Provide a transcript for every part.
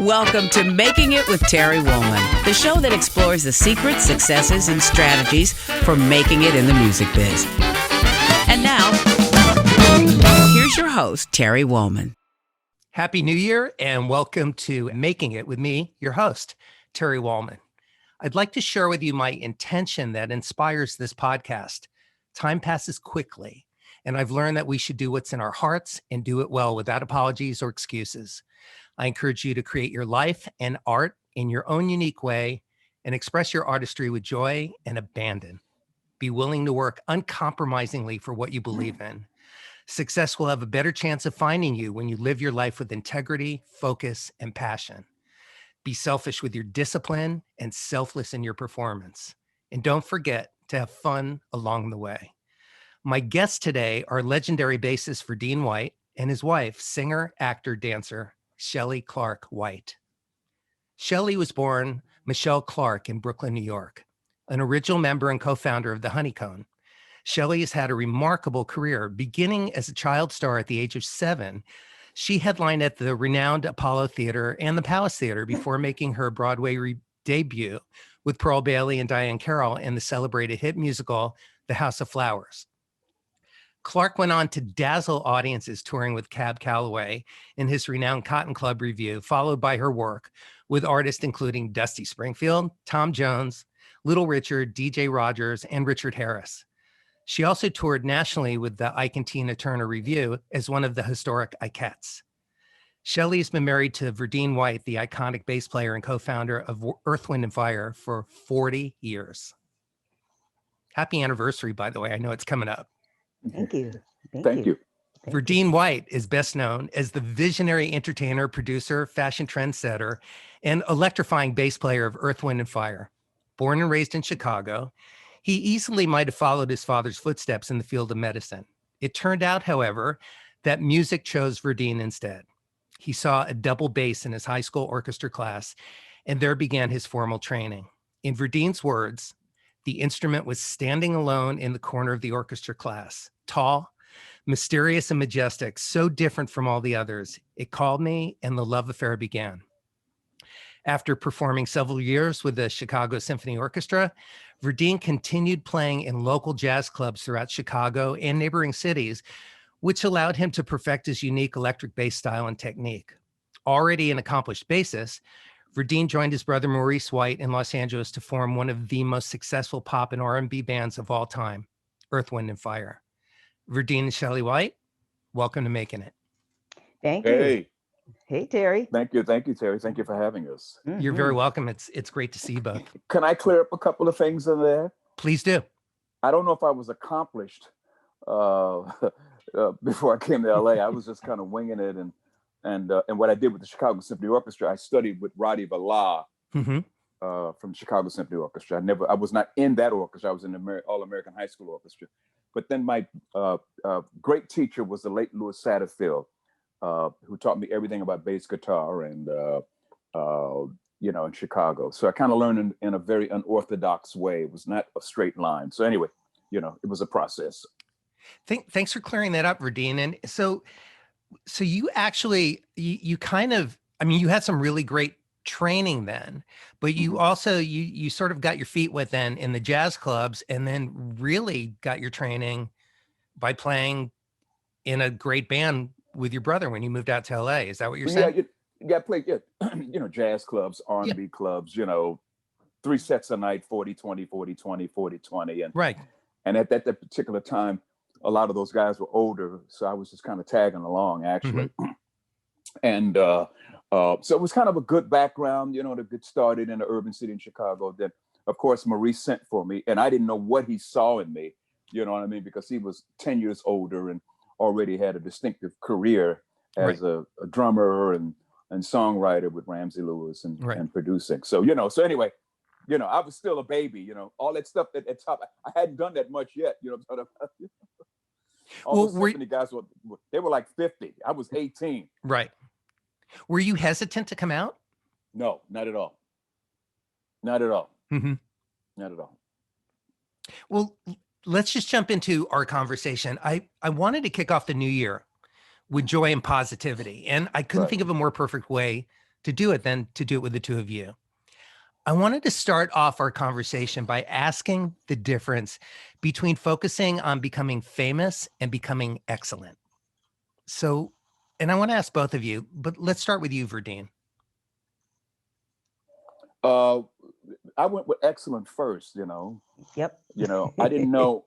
Welcome to Making It with Terry Woolman, the show that explores the secrets, successes, and strategies for making it in the music biz. And now, here's your host, Terry Woolman. Happy New Year and welcome to Making It with me, your host, Terry Woolman. I'd like to share with you my intention that inspires this podcast. Time passes quickly, and I've learned that we should do what's in our hearts and do it well without apologies or excuses. I encourage you to create your life and art in your own unique way and express your artistry with joy and abandon. Be willing to work uncompromisingly for what you believe in. Success will have a better chance of finding you when you live your life with integrity, focus, and passion. Be selfish with your discipline and selfless in your performance. And don't forget to have fun along the way. My guests today are legendary bassist Verdine White and his wife, singer, actor, dancer, Shelly Clark White. Shelly was born Mashelle Clark in Brooklyn, New York, an original member and co-founder of the Honeycomb. Shelly has had a remarkable career. Beginning as a child star at the age of 7, she headlined at the renowned Apollo Theater and the Palace Theater before making her Broadway debut with Pearl Bailey and Diahann Carroll in the celebrated hit musical, The House of Flowers. Clark went on to dazzle audiences touring with Cab Calloway in his renowned Cotton Club Revue, followed by her work with artists including Dusty Springfield, Tom Jones, Little Richard, DJ Rogers, and Richard Harris. She also toured nationally with the Ike Tina Turner Revue as one of the historic Ikettes. Shelly has been married to Verdine White, the iconic bass player and co-founder of Earth, Wind & Fire, for 40 years. Happy anniversary, by the way. I know it's coming up. Thank you. Thank you. Verdine White is best known as the visionary entertainer, producer, fashion trendsetter, and electrifying bass player of Earth, Wind & Fire. Born and raised in Chicago, he easily might have followed his father's footsteps in the field of medicine. It turned out, however, that music chose Verdine instead. He saw a double bass in his high school orchestra class, and there began his formal training. In Verdine's words, the instrument was standing alone in the corner of the orchestra class, tall, mysterious, and majestic, so different from all the others. It called me, and the love affair began. After performing several years with the Chicago Symphony Orchestra, Verdine continued playing in local jazz clubs throughout Chicago and neighboring cities, which allowed him to perfect his unique electric bass style and technique. Already an accomplished bassist, Verdine joined his brother Maurice White in Los Angeles to form one of the most successful pop and R&B bands of all time, Earth, Wind & Fire. Verdine and Shelly White, welcome to Making It. Thank you. Hey, Terry. Thank you, Terry. Thank you for having us. Mm-hmm. You're very welcome. It's great to see you both. Can I clear up a couple of things in there? Please do. I don't know if I was accomplished before I came to LA. I was just kind of winging it, and what I did with the Chicago Symphony Orchestra, I studied with Roddy Valla from the Chicago Symphony Orchestra. I was not in that orchestra. I was in the All-American High School Orchestra. But then my great teacher was the late Louis Satterfield, who taught me everything about bass guitar and in Chicago. So I kind of learned in a very unorthodox way. It was not a straight line. So anyway, it was a process. Thanks for clearing that up, Verdine. And so you actually, you kind of, you had some really great training then, but you also, you sort of got your feet wet then in the jazz clubs, and then really got your training by playing in a great band with your brother when you moved out to LA. Is that what you're saying? Yeah, I played, jazz clubs, R&B clubs, 3 sets a night, 40-20, 40-20, 40-20. And, right. And at that particular time, a lot of those guys were older, so I was just kind of tagging along, actually. And so it was kind of a good background, to get started in the urban city in Chicago. Then, of course, Maurice sent for me, and I didn't know what he saw in me, because he was 10 years older and already had a distinctive career as a drummer and songwriter with Ramsey Lewis and producing. So, so anyway, I was still a baby, all that stuff at top. I hadn't done that much yet, All the symphony guys they were like 50. I was 18. Right. Were you hesitant to come out? No, not at all. Not at all. Mm-hmm. Not at all. Well, let's just jump into our conversation. I wanted to kick off the new year with joy and positivity. And I couldn't think of a more perfect way to do it than to do it with the two of you. I wanted to start off our conversation by asking the difference between focusing on becoming famous and becoming excellent. So, and I want to ask both of you, but let's start with you, Verdine. I went with excellent first, you know. Yep. You know, I didn't know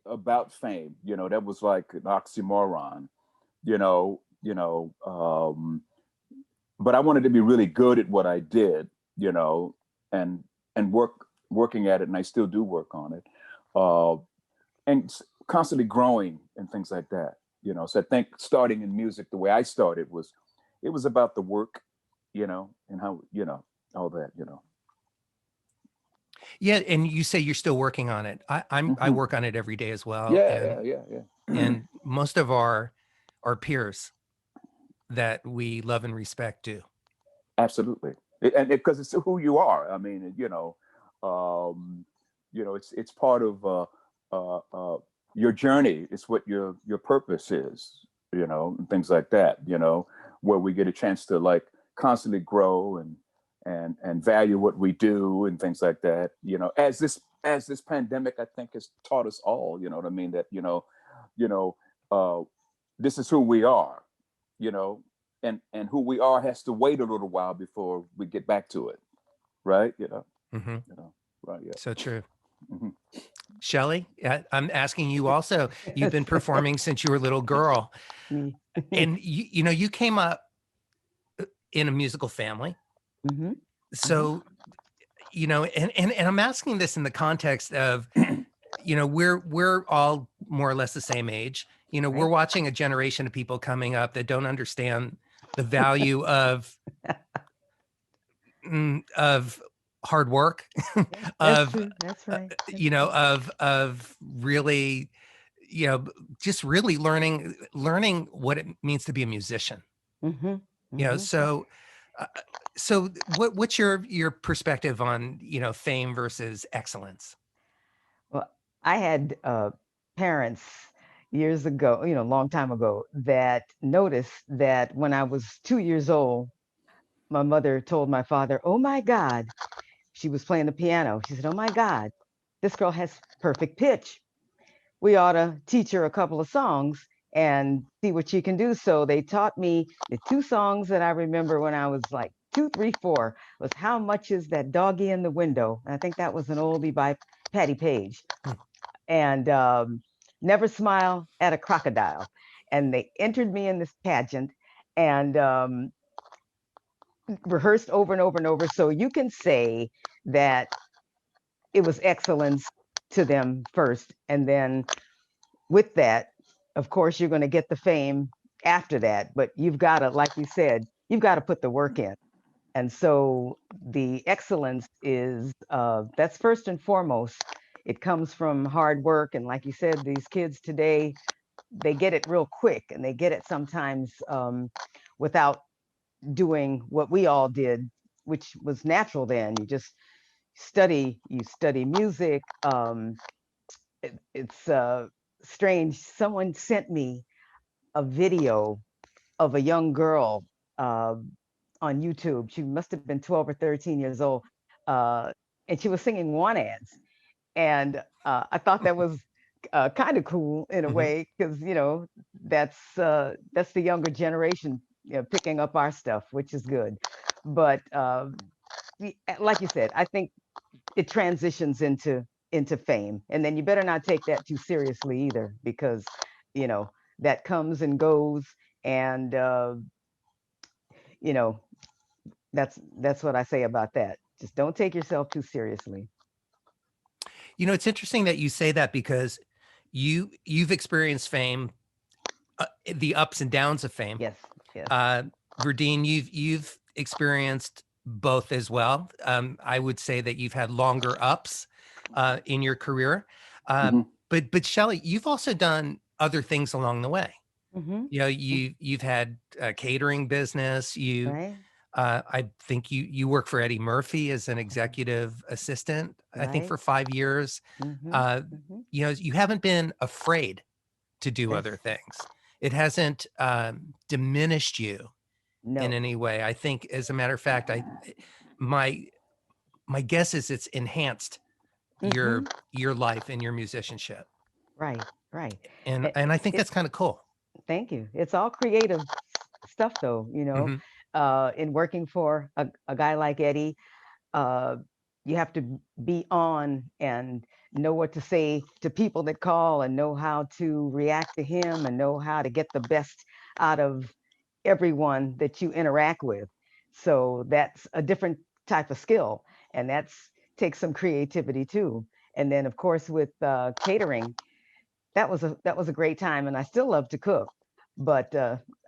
about fame. You know, that was like an oxymoron. You know. But I wanted to be really good at what I did. You know, and working at it, and I still do work on it, and constantly growing and things like that. You know, so I think starting in music the way I started was about the work, you know, and how, you know, all that, you know. Yeah, and you say you're still working on it. I work on it every day as well. Yeah. And most of our peers that we love and respect do. Absolutely, and because it's who you are. I mean, you know, it's part of your journey. It's what your purpose is, you know, and things like that. You know, where we get a chance to like constantly grow and value what we do and things like that. You know, as this pandemic, I think, has taught us all. You know what I mean? That this is who we are. You know. And who we are has to wait a little while before we get back to it, right? You know, right? Yeah. So true. Shelly, I'm asking you also. You've been performing since you were a little girl, and you came up in a musical family. So, you know, and I'm asking this in the context of, you know, we're all more or less the same age. You know, we're watching a generation of people coming up that don't understand the value of hard work, That's right. you know, of really, you know, just really learning what it means to be a musician. You know, so what's your perspective on, you know, fame versus excellence? Well, I had parents years ago, you know, a long time ago, that noticed that when I was 2 years old, my mother told my father, "Oh my God," she was playing the piano. She said, "Oh my God, this girl has perfect pitch. We ought to teach her a couple of songs and see what she can do." So they taught me the two songs that I remember when I was like 2, 3, 4 was "How Much Is That Doggy in the Window?" And I think that was an oldie by Patti Page. And "Never Smile at a Crocodile." And they entered me in this pageant and rehearsed over and over and over. So you can say that it was excellence to them first. And then with that, of course, you're going to get the fame after that. But you've got to, like you said, you've got to put the work in. And so the excellence is, that's first and foremost. It comes from hard work. And like you said, these kids today, they get it real quick, and they get it sometimes without doing what we all did, which was natural then. You just study music. It's strange. Someone sent me a video of a young girl on YouTube. She must have been 12 or 13 years old. And she was singing one ads. And I thought that was kind of cool in a way, because, you know, that's the younger generation, you know, picking up our stuff, which is good. But like you said, I think it transitions into fame. And then you better not take that too seriously either, because, you know, that comes and goes. And, you know, that's what I say about that. Just don't take yourself too seriously. You know, it's interesting that you say that, because you've experienced fame, the ups and downs of fame. Yes. Verdine, you've experienced both as well. I would say that you've had longer ups in your career, but Shelly, you've also done other things along the way. You know, you've had a catering business. Right. I think you work for Eddie Murphy as an executive assistant, I think, for 5 years. You know, you haven't been afraid to do other things. It hasn't diminished you in any way. I think, as a matter of fact, my guess is it's enhanced your life and your musicianship. Right, right. And I think that's kind of cool. Thank you. It's all creative stuff, though, in working for a guy like Eddie. You have to be on and know what to say to people that call, and know how to react to him, and know how to get the best out of everyone that you interact with. So that's a different type of skill, and that's takes some creativity too. And then, of course, with catering, that was a great time, and I still love to cook. But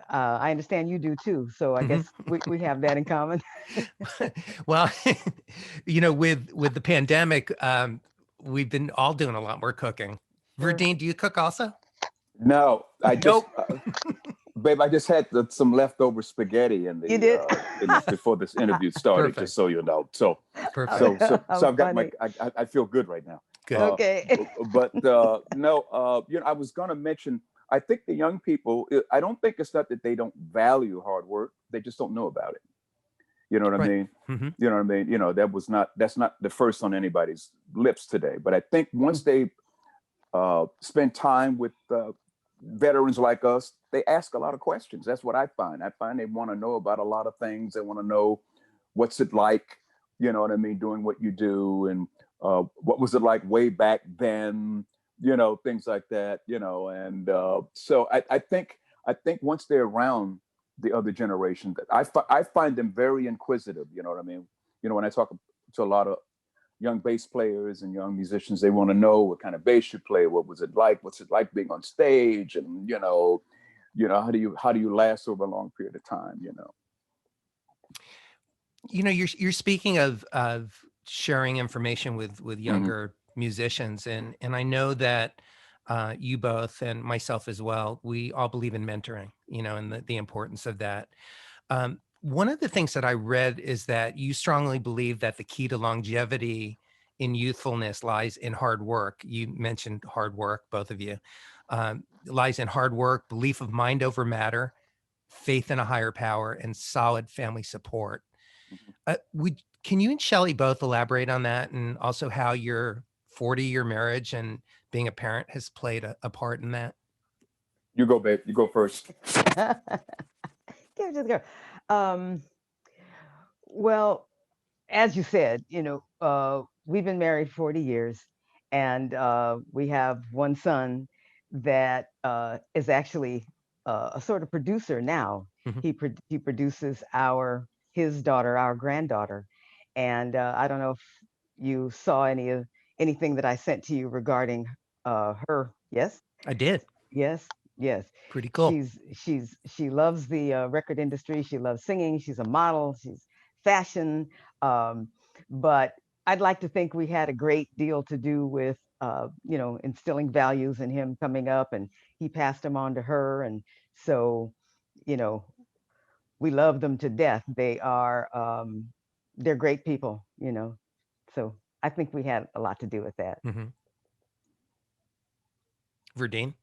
I understand you do too, so I guess we have that in common. Well, with the pandemic, we've been all doing a lot more cooking. Sure. Verdine, do you cook also? No, babe, I just had some leftover spaghetti in the You did? before this interview started. Perfect. Just so you know. So Perfect. so I've got I feel good right now. Good. Okay. But no, I was going to mention, I think the young people, I don't think it's not that they don't value hard work. They just don't know about it. You know what I mean? Mm-hmm. You know what I mean? That's not the first on anybody's lips today. But I think once they spend time with veterans like us, they ask a lot of questions. That's what I find. I find they want to know about a lot of things. They want to know, what's it like, you know what I mean, doing what you do, and what was it like way back then, things like that, and so I think once they're around the other generation, that I find them very inquisitive, you know what I mean? When I talk to a lot of young bass players and young musicians, they want to know what kind of bass you play, what's it like being on stage, and how do you last over a long period of time, You're speaking of sharing information with younger musicians, and I know that you both, and myself as well, we all believe in mentoring, and the importance of that. One of the things that I read is that you strongly believe that the key to longevity in youthfulness lies in hard work. You mentioned hard work, both of you. Lies in hard work, belief of mind over matter, faith in a higher power, and solid family support. Can you and Shelly both elaborate on that, and also how your 40-year marriage and being a parent has played a part in that? You go, babe. You go first. Give it to the girl. Well, as you said, we've been married 40 years, and we have one son that is actually a sort of producer now. Mm-hmm. He produces his daughter, our granddaughter, and I don't know if you saw anything that I sent to you regarding her. Yes, I did. yes. Pretty cool. She loves the record industry. She loves singing. She's a model. She's fashion. But I'd like to think we had a great deal to do with instilling values in him coming up, and he passed them on to her. And so, we love them to death. They're great people, So I think we had a lot to do with that. Mm-hmm. Verdine?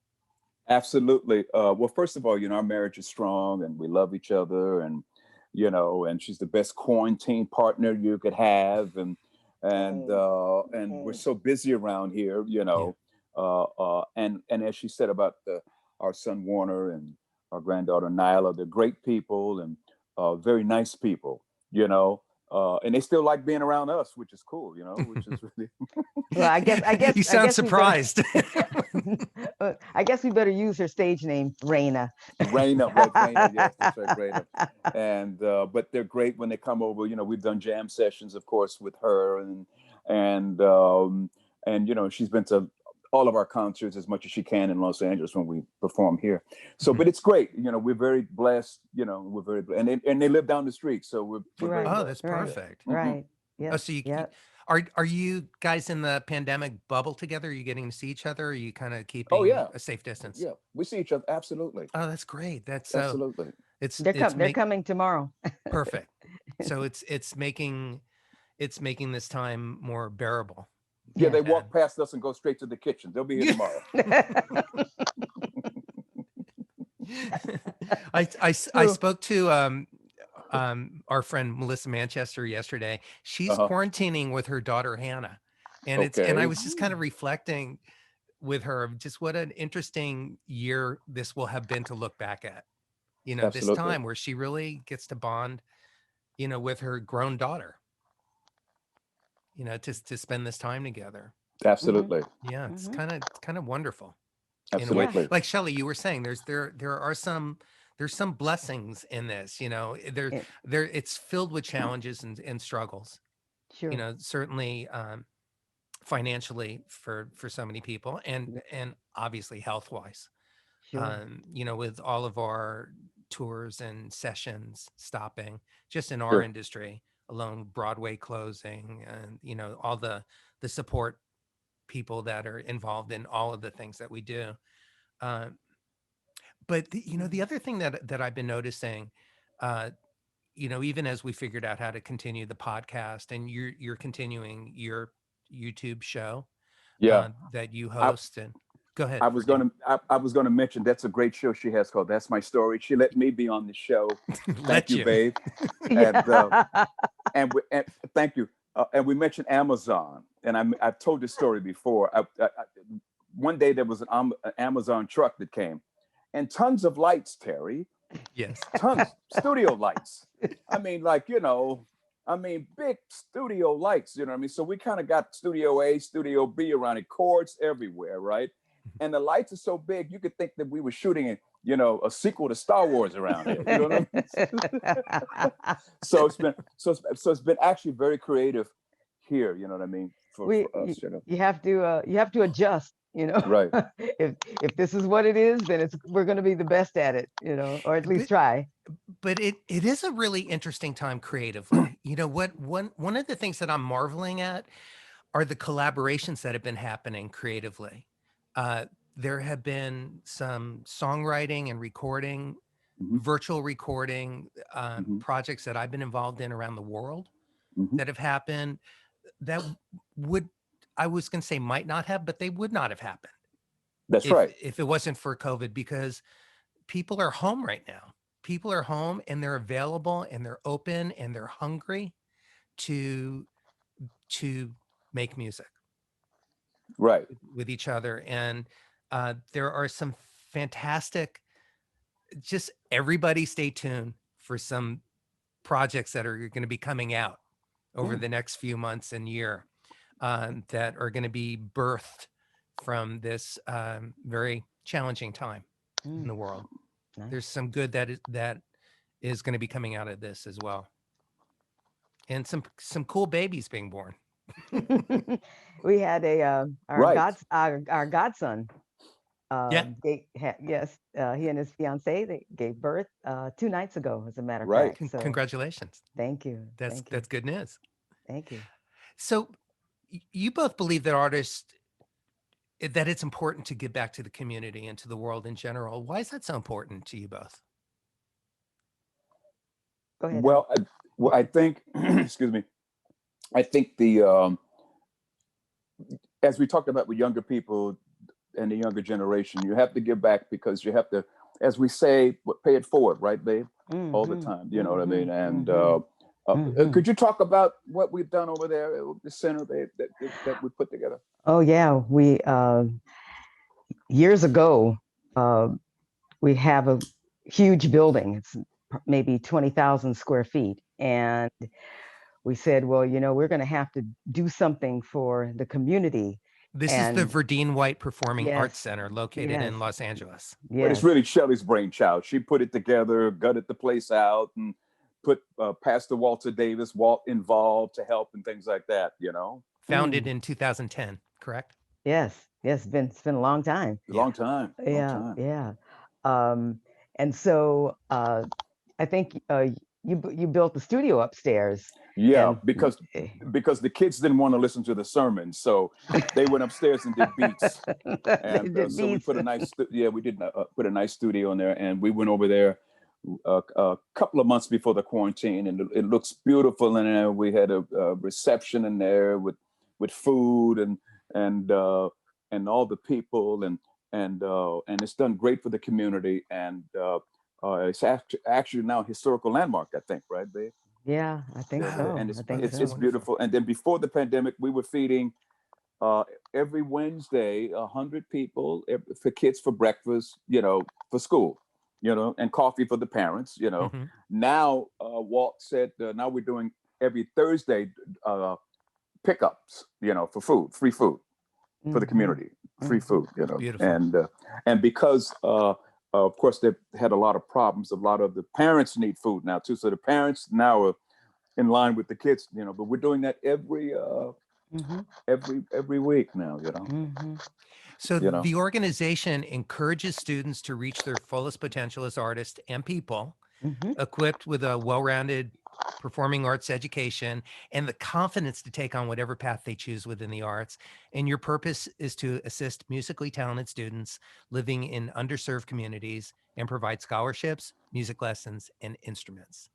Absolutely. Well, first of all, our marriage is strong, and we love each other, and and she's the best quarantine partner you could have, and we're so busy around here, and as she said about our son Warner and our granddaughter Nyla, they're great people and very nice people, and they still like being around us, which is cool, which is really. Well, I guess you sound surprised. I guess we better use her stage name, Raina. Raina, right? Raina, yes, that's right, Raina. And but they're great when they come over. We've done jam sessions, of course, with her, and she's been to all of our concerts as much as she can in Los Angeles when we perform here. So, but it's great. We're very blessed. We're very blessed. And they live down the street, so we're right. Oh, that's perfect. Right. Yeah. Oh, so are you guys in the pandemic bubble together? Are you getting to see each other? Or are you kind of keeping a safe distance? Yeah, we see each other. Absolutely. Oh, that's great. That's absolutely. They're coming tomorrow. Perfect. So it's making this time more bearable. Yeah, they walk past us and go straight to the kitchen. They'll be here tomorrow. I spoke to our friend Melissa Manchester yesterday. She's Uh-huh. quarantining with her daughter Hannah, and I Okay. was just kind of reflecting with her of just what an interesting year this will have been to look back at. This Absolutely. time where she really gets to bond, with her grown daughter. To spend this time together. Absolutely. Yeah, it's kind of wonderful. In a way, Absolutely. like Shelly, you were saying, there's some blessings in this. It's filled with challenges and struggles. Sure. Certainly financially for so many people, and obviously health wise. Sure. With all of our tours and sessions stopping, just in our Sure. industry alone, Broadway closing, and all the support people that are involved in all of the things that we do. But the other thing that I've been noticing, even as we figured out how to continue the podcast, and you're continuing your YouTube show, Yeah. that you host, and go ahead. I was gonna mention that's a great show she has called That's My Story. She let me be on the show. Thank you, babe. And thank you. And we mentioned Amazon, and I've told this story before. One day there was an Amazon truck that came, and tons of lights, Terry. Yes. Tons studio lights. I mean, big studio lights. You know what I mean? So we kind of got Studio A, Studio B around it, cords everywhere, right? And the lights are so big, you could think that we were shooting a sequel to Star Wars around it. You know what I mean? So it's been actually very creative here. You know what I mean? For us, you have to adjust. Right. if this is what it is, then we're going to be the best at it. Or at least try. But it is a really interesting time creatively. One of the things that I'm marveling at are the collaborations that have been happening creatively. There have been some songwriting and recording, virtual recording projects that I've been involved in around the world that have happened that I was going to say might not have, but they would not have happened. That's right. If it wasn't for COVID, because people are home right now. People are home and they're available and they're open and they're hungry to make music. Right. With each other. And there are some fantastic, just everybody stay tuned for some projects that are going to be coming out over the next few months and year that are going to be birthed from this very challenging time in the world. Nice. There's some good that is going to be coming out of this as well. And some cool babies being born. We had our godson. He and his fiancée, they gave birth 2 nights ago, as a matter of fact. So, congratulations. Thank you. That's good news. Thank you. So you both believe that it's important to give back to the community and to the world in general. Why is that so important to you both? Go ahead. Well, I think, excuse me, I think as we talked about with younger people and the younger generation, you have to give back because you have to, as we say, pay it forward, right, babe? All the time, you know what I mean? And could you talk about what we've done over there, the center, babe, that we put together? Oh, yeah. We, years ago, we have a huge building. It's maybe 20,000 square feet. And we said, well, we're going to have to do something for the community. This is the Verdine White Performing Arts Center located in Los Angeles. But it's really Shelly's brainchild. She put it together, gutted the place out, and put Pastor Walter Davis, Walt involved to help and things like that, Founded in 2010, correct? Yes. It's been a long time. Long time. Yeah. And so I think you built the studio upstairs. Yeah, because the kids didn't want to listen to the sermons, so they went upstairs and did beats. And so we put a nice put a nice studio in there, and we went over there a couple of months before the quarantine, and it looks beautiful in there. We had a reception in there with food and all the people, and it's done great for the community. And It's actually now a historical landmark, I think, right, babe? Yeah, I think Yeah, so. and I think that's so. it's beautiful. And then before the pandemic, we were feeding every Wednesday 100 people for kids for breakfast, for school, and coffee for the parents. Mm-hmm. Now Walt said now we're doing every Thursday pickups, for food, free food for the community, free food, Beautiful. and because of course they've had a lot of problems. A lot of the parents need food now too, so the parents now are in line with the kids, but we're doing that every week now, So you know. the organization encourages students to reach their fullest potential as artists and people, equipped with a well-rounded performing arts education and the confidence to take on whatever path they choose within the arts. And your purpose is to assist musically talented students living in underserved communities and provide scholarships, music lessons, and instruments,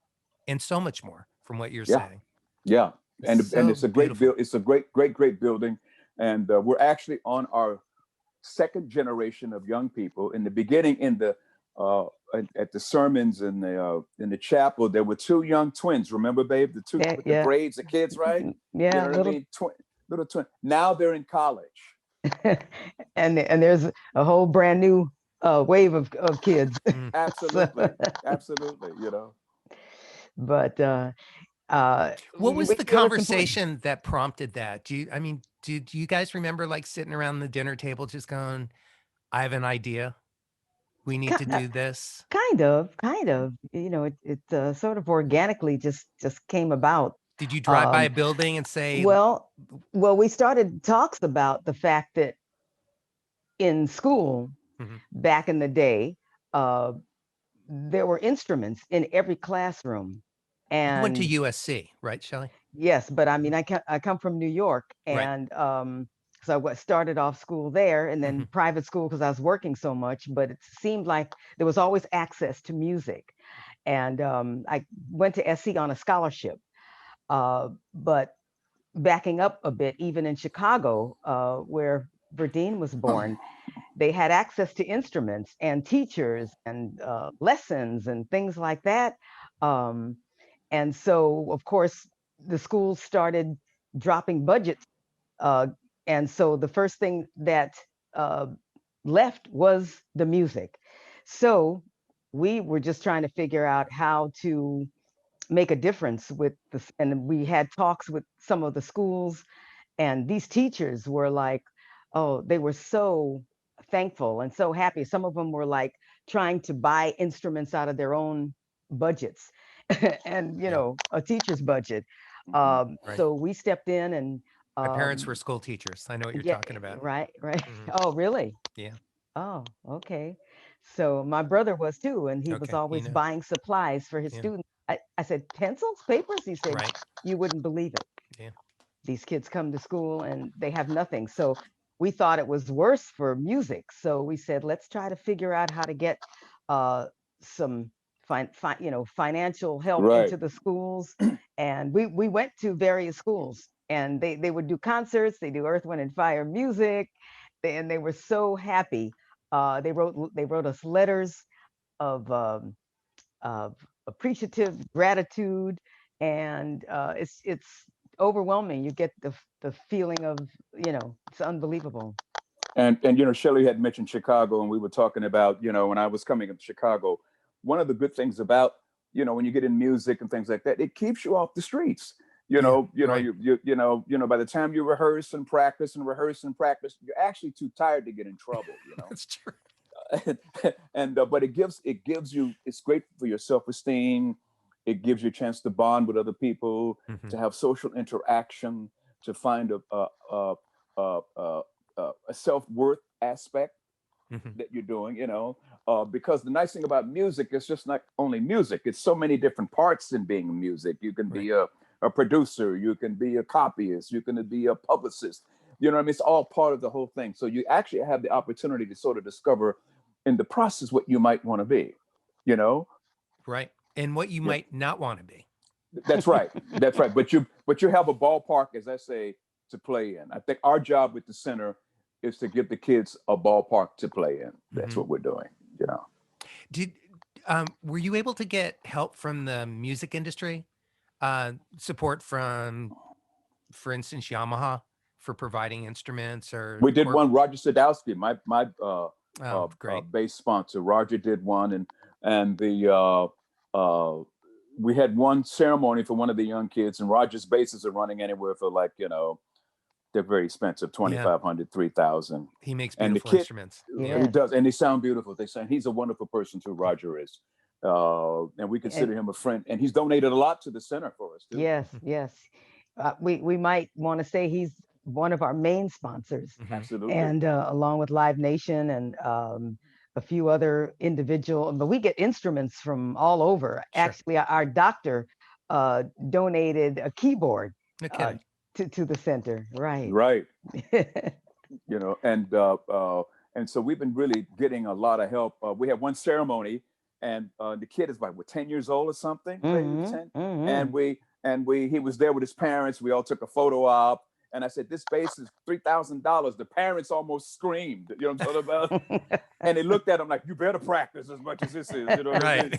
and so much more from what you're Yeah. saying. Yeah, and So it's a great beautiful. It's a great building, and we're actually on our second generation of young people. In the beginning, at the sermons in the chapel, there were two young twins. Remember, babe, the two with the Yeah. braids, the kids, right? Yeah, You know what I mean? Little twin. Now they're in college. and there's a whole brand new wave of kids. Absolutely, absolutely. But What we was the feel it's important. conversation that prompted that? Do you guys remember like sitting around the dinner table just going, I have an idea. We need to do this. Kind of. It sort of organically just came about. Did you drive by a building and say, Well, we started talks about the fact that in school Mhm. back in the day, uh, there were instruments in every classroom, You went to and USC, right, Shelly? yes, but I mean, I come from New York, Right. and so I started off school there, and then Mhm. private school because I was working so much. But it seemed like there was always access to music, and I went to SC on a scholarship. But backing up a bit, even in Chicago, where Verdine was born, they had access to instruments and teachers and lessons and things like that. Um, and so, of course, the schools started dropping budgets. Uh, and so the first thing that uh, left was the music. So we were just trying to figure out how to make a difference with this. And we had talks with some of the schools, and these teachers were like, oh, they were so thankful and so happy. Some of them were like trying to buy instruments out of their own budgets and a teacher's budget. Right. So we stepped in and My parents were school teachers. I know what you're yeah, talking about. right. Mhm. Oh, really? Yeah. Oh, okay. So my brother was too, and he was Okay. always buying supplies for his Yeah. students. I said, pencils, papers? He said, Right. you wouldn't believe it. Yeah. These kids come to school and they have nothing. So we thought it was worse for music. So we said, let's try to figure out how to get uh, some financial help Right. into the schools. And we went to various schools, and they would do concerts. They do Earth, Wind, and Fire music, and they were so happy. They wrote us letters of appreciative gratitude, and it's overwhelming. You get the feeling of it's unbelievable. And Shelley had mentioned Chicago, and we were talking about when I was coming to Chicago, one of the good things about when you get in music and things like that, it keeps you off the streets. Right. By the time you rehearse and practice, you're actually too tired to get in trouble. That's true. And but it gives you, it's great for your self-esteem. It gives you a chance to bond with other people, Mhm. to have social interaction, to find a self-worth aspect Mhm. that you're doing, because the nice thing about music is just not only music, it's so many different parts in being music. You can be a producer, you can be a copyist, you can be a publicist, what I mean? It's all part of the whole thing. So you actually have the opportunity to sort of discover in the process what you might want to be, Right. And what you might not want to be. That's right. That's right. But you have a ballpark, as I say, to play in. I think our job with the center is to give the kids a ballpark to play in. That's what we're doing, Did Were you able to get help from the music industry? Support from, for instance, Yamaha for providing instruments We did one. Roger Sadowski, my great. bass sponsor. Roger did one, and the we had one ceremony for one of the young kids, and Roger's basses are running anywhere for like, they're very expensive, 2,500, 3,000. He makes And beautiful instruments. Yeah. He does, and they sound beautiful. He's a wonderful person too. Roger is, and we consider him a friend. And he's donated a lot to the center for us too. Yes, yes. We might want to say he's one of our main sponsors, Absolutely. and along with Live Nation and a few other individual, but we get instruments from all over. Sure. Actually, our doctor donated a keyboard No kidding. to the center. Right. Right. And so we've been really getting a lot of help. We had one ceremony, and the kid is like 10 years old or something. And he was there with his parents. We all took a photo op. And I said, this bass is $3,000. The parents almost screamed. You know what I'm talking about? And they looked at him like, you better practice as much as this is. You know what I mean?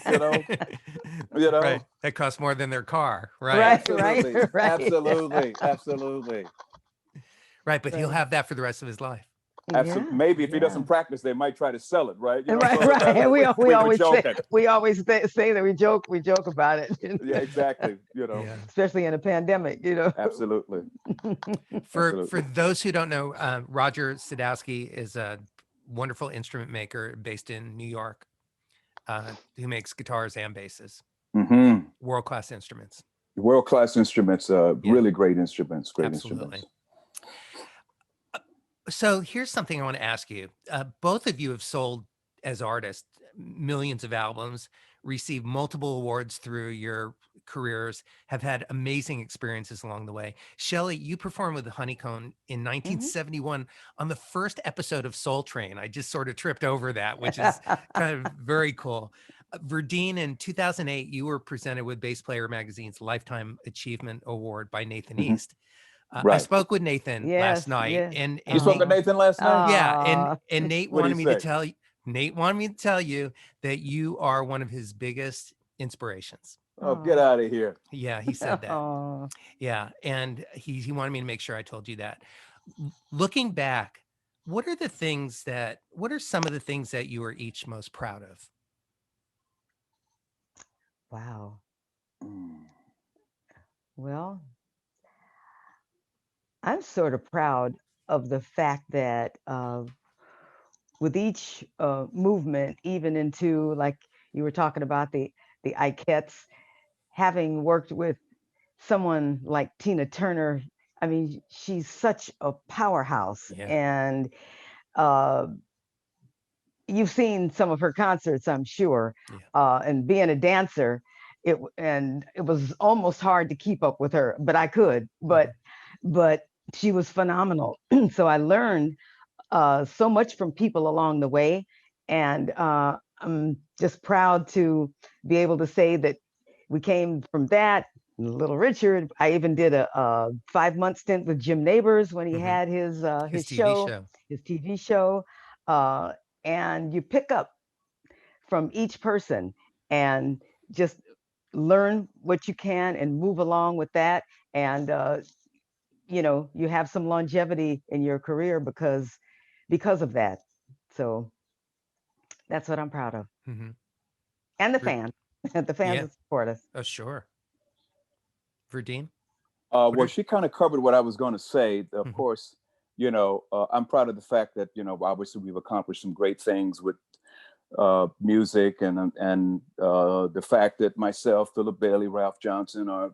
Right. That costs more than their car. Right. Absolutely. Right. Right, Right. But he'll have that for the rest of his life. Absolutely. Yeah, Maybe if he doesn't practice, they might try to sell it, right? Right. We always say that we joke about it. Yeah, exactly. Especially in a pandemic, Absolutely. For those who don't know, Roger Sadowski is a wonderful instrument maker based in New York, who makes guitars and basses. World-class instruments. World-class instruments, really great instruments. Absolutely. So here's something I want to ask you. Both of you have sold as artists millions of albums, received multiple awards through your careers, have had amazing experiences along the way. Shelly, you performed with the Honeycomb in 1971 on the first episode of Soul Train. I just sort of tripped over that, which is kind of very cool. Verdine, in 2008, you were presented with Bass Player Magazine's Lifetime Achievement Award by Nathan East. Right. I spoke with Nathan last night, and you spoke with Nathan last night. Yeah, and Nate wanted me to tell you. Nate wanted me to tell you that you are one of his biggest inspirations. Oh, get out of here! Yeah, he said that. Yeah, and he wanted me to make sure I told you that. Looking back, what are some of the things that you are each most proud of? Wow. Well, I'm sort of proud of the fact that with each movement, even into, like you were talking about, the Ikettes, having worked with someone like Tina Turner, I mean, she's such a powerhouse. And you've seen some of her concerts, I'm sure. And being a dancer, it was almost hard to keep up with her, but I could. But she was phenomenal. So I learned so much from people along the way. And I'm just proud to be able to say that we came from that. Little Richard, I even did a 5-month stint with Jim Neighbors when he had his TV show. And you pick up from each person and just learn what you can and move along with that. And you have some longevity in your career because of that. So that's what I'm proud of. And the fans that support us. Oh, sure. Verdine? Well, she kind of covered what I was going to say. Of course, I'm proud of the fact that, obviously we've accomplished some great things with music and the fact that myself, Philip Bailey, Ralph Johnson are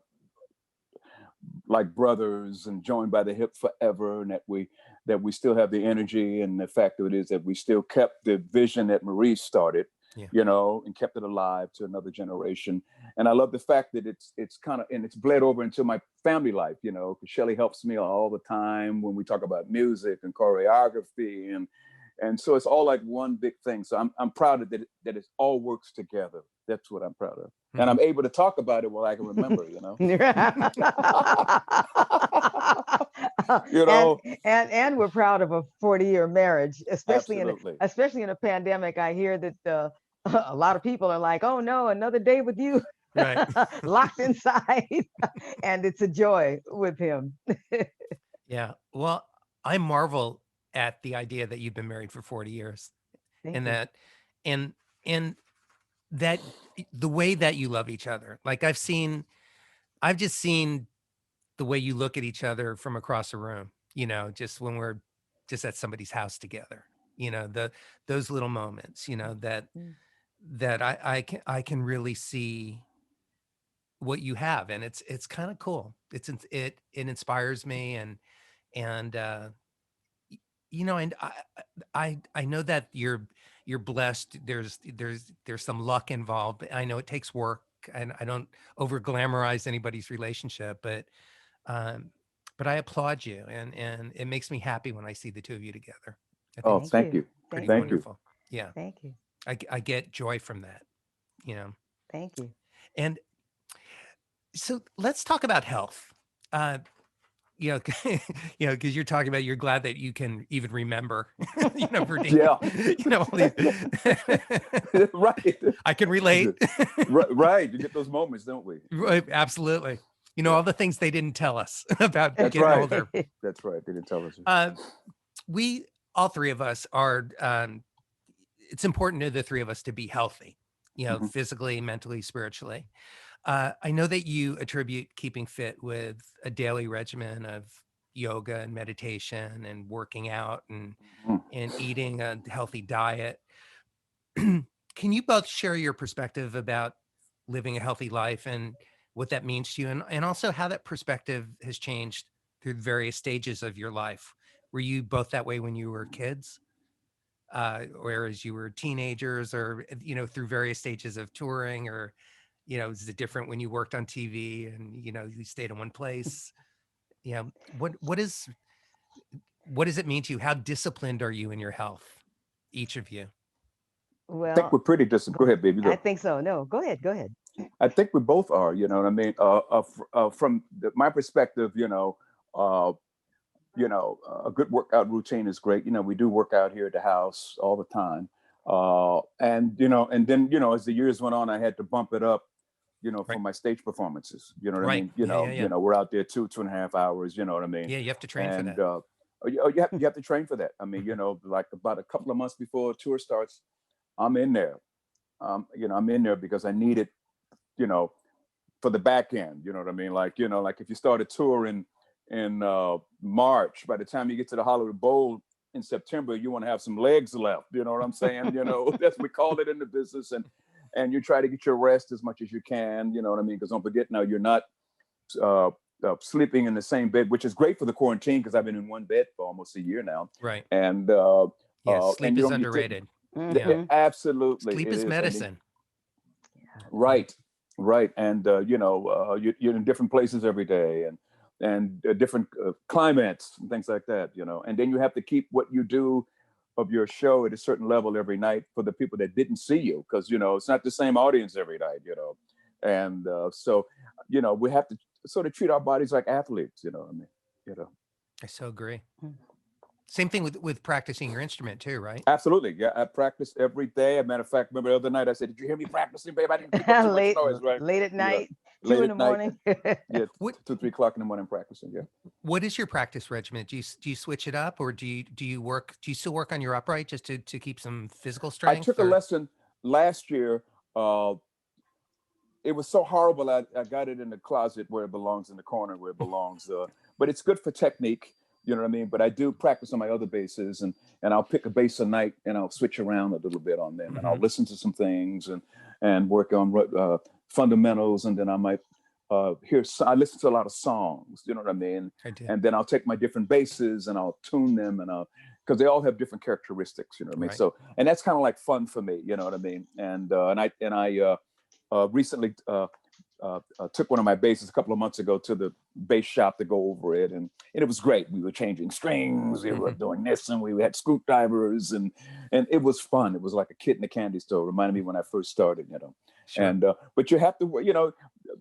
like brothers and joined by the hip forever, and that we still have the energy, and the fact that it is that we still kept the vision that Maurice started, and kept it alive to another generation. And I love the fact that it's kind of, and it's bled over into my family life, because Shelly helps me all the time when we talk about music and choreography, and so it's all like one big thing. So I'm proud that it all works together. That's what I'm proud of. And I'm able to talk about it while I can remember, And we're proud of a 40-year marriage, especially Absolutely. especially in a pandemic. I hear that a lot of people are like, oh no, another day with you, Right. locked inside. And it's a joy with him. Yeah. Well, I marvel at the idea that you've been married for 40 years Thank and you. that, and, and that the way that you love each other. Like I've just seen the way you look at each other from across the room, just when we're just at somebody's house together, those little moments, Mm. that I can really see what you have. And it's kind of cool. It inspires me and, and I know that you're blessed. There's some luck involved, but I know it takes work, and I don't over glamorize anybody's relationship, um, but I applaud you, and it makes me happy when I see the two of you together. I think Oh, it's Thank thank you. you. pretty Thank Thank you. you. wonderful. Yeah, Thank you. I get joy from that, Thank you. and so let's talk about health. Uh, you know, because you're talking about you're glad that you can even remember, Verdine, Yeah. all these. Right. I can relate. Right. You get those moments, don't we? Right, absolutely. Yeah. All the things they didn't tell us about That's getting right. older. That's right. They didn't tell us. We, all three of us are, it's important to the three of us to be healthy, Mhm. physically, mentally, spiritually. I know that you attribute keeping fit with a daily regimen of yoga and meditation and working out and Mhm. eating a healthy diet. Can you both share your perspective about living a healthy life and what that means to you, and also how that perspective has changed through various stages of your life? Were you both that way when you were kids, or as you were teenagers, or through various stages of touring, or is it different when you worked on TV and you stayed in one place? What does it mean to you? How disciplined are you in your health, each of you? I think Well, we're pretty disciplined. Go ahead, baby. I Go. think so. No, go ahead. Go ahead. I think we both are. You know what I mean? From my perspective, a good workout routine is great. We do work out here at the house all the time. And then, as the years went on, I had to bump it up, for Right. my stage performances. You know what I Right. mean? Yeah. We're out there 2.5 hours, you know what I mean? Yeah, you have to train for And that. you have to train for that. I mean, like about a couple of months before a tour starts, I'm in there. I'm in there because I need it, you know, for the back end. You know what I mean? Like if you start a tour in March, by the time you get to the Hollywood Bowl in September, you want to have some legs left. You know what I'm saying? That's we call it in the business, and you try to get your rest as much as you can. You know what I mean? Because don't forget, now you're not uh, sleeping in the same bed, which is great for the quarantine because I've been in one bed for almost a year now. Right. And Yeah, sleep and you is don't get to, underrated. Hmm. absolutely Sleep it is is. And medicine. right, right, and you're in different places every day, and different climates and things like that. And then you have to keep what you do of your show at a certain level every night for the people that didn't see you, because it's not the same audience every night. And so we have to sort of treat our bodies like athletes. I mean, you know. I so agree. Same thing with practicing your instrument too, right? Absolutely. Yeah, I practice every day. As a matter of fact, remember the other night I said, "Did you hear me practicing, babe? I didn't keep up too much late, noise, right?" late at Yeah. night, Late 2 in at the night. morning. Yeah, What 2, 3 o'clock in the morning practicing. Yeah. what is your practice regimen? Do you switch it up, or do you still work on your upright just to keep some physical I strength? took a Or lesson last year. It was so horrible. I got it in the closet where it belongs, in the corner where it belongs. But it's good for technique. You know what I mean? But I do practice on my other basses, and I'll pick a bass a night and I'll switch around a little bit on them, and I'll listen to some things and work on fundamentals, and then I might I listen to a lot of songs. You know what I mean? I do. And then I'll take my different basses and I'll tune them, and because they all have different characteristics. You know what I mean? Right. So, and that's kind of like fun for me. You know what I mean? And I recently took one of my basses a couple of months ago to the bass shop to go over it, and it was great. We were changing strings, we were doing this, and we had screwdrivers, and it was fun. It was like a kid in a candy store. Reminded me when I first started, Sure. And but you have to,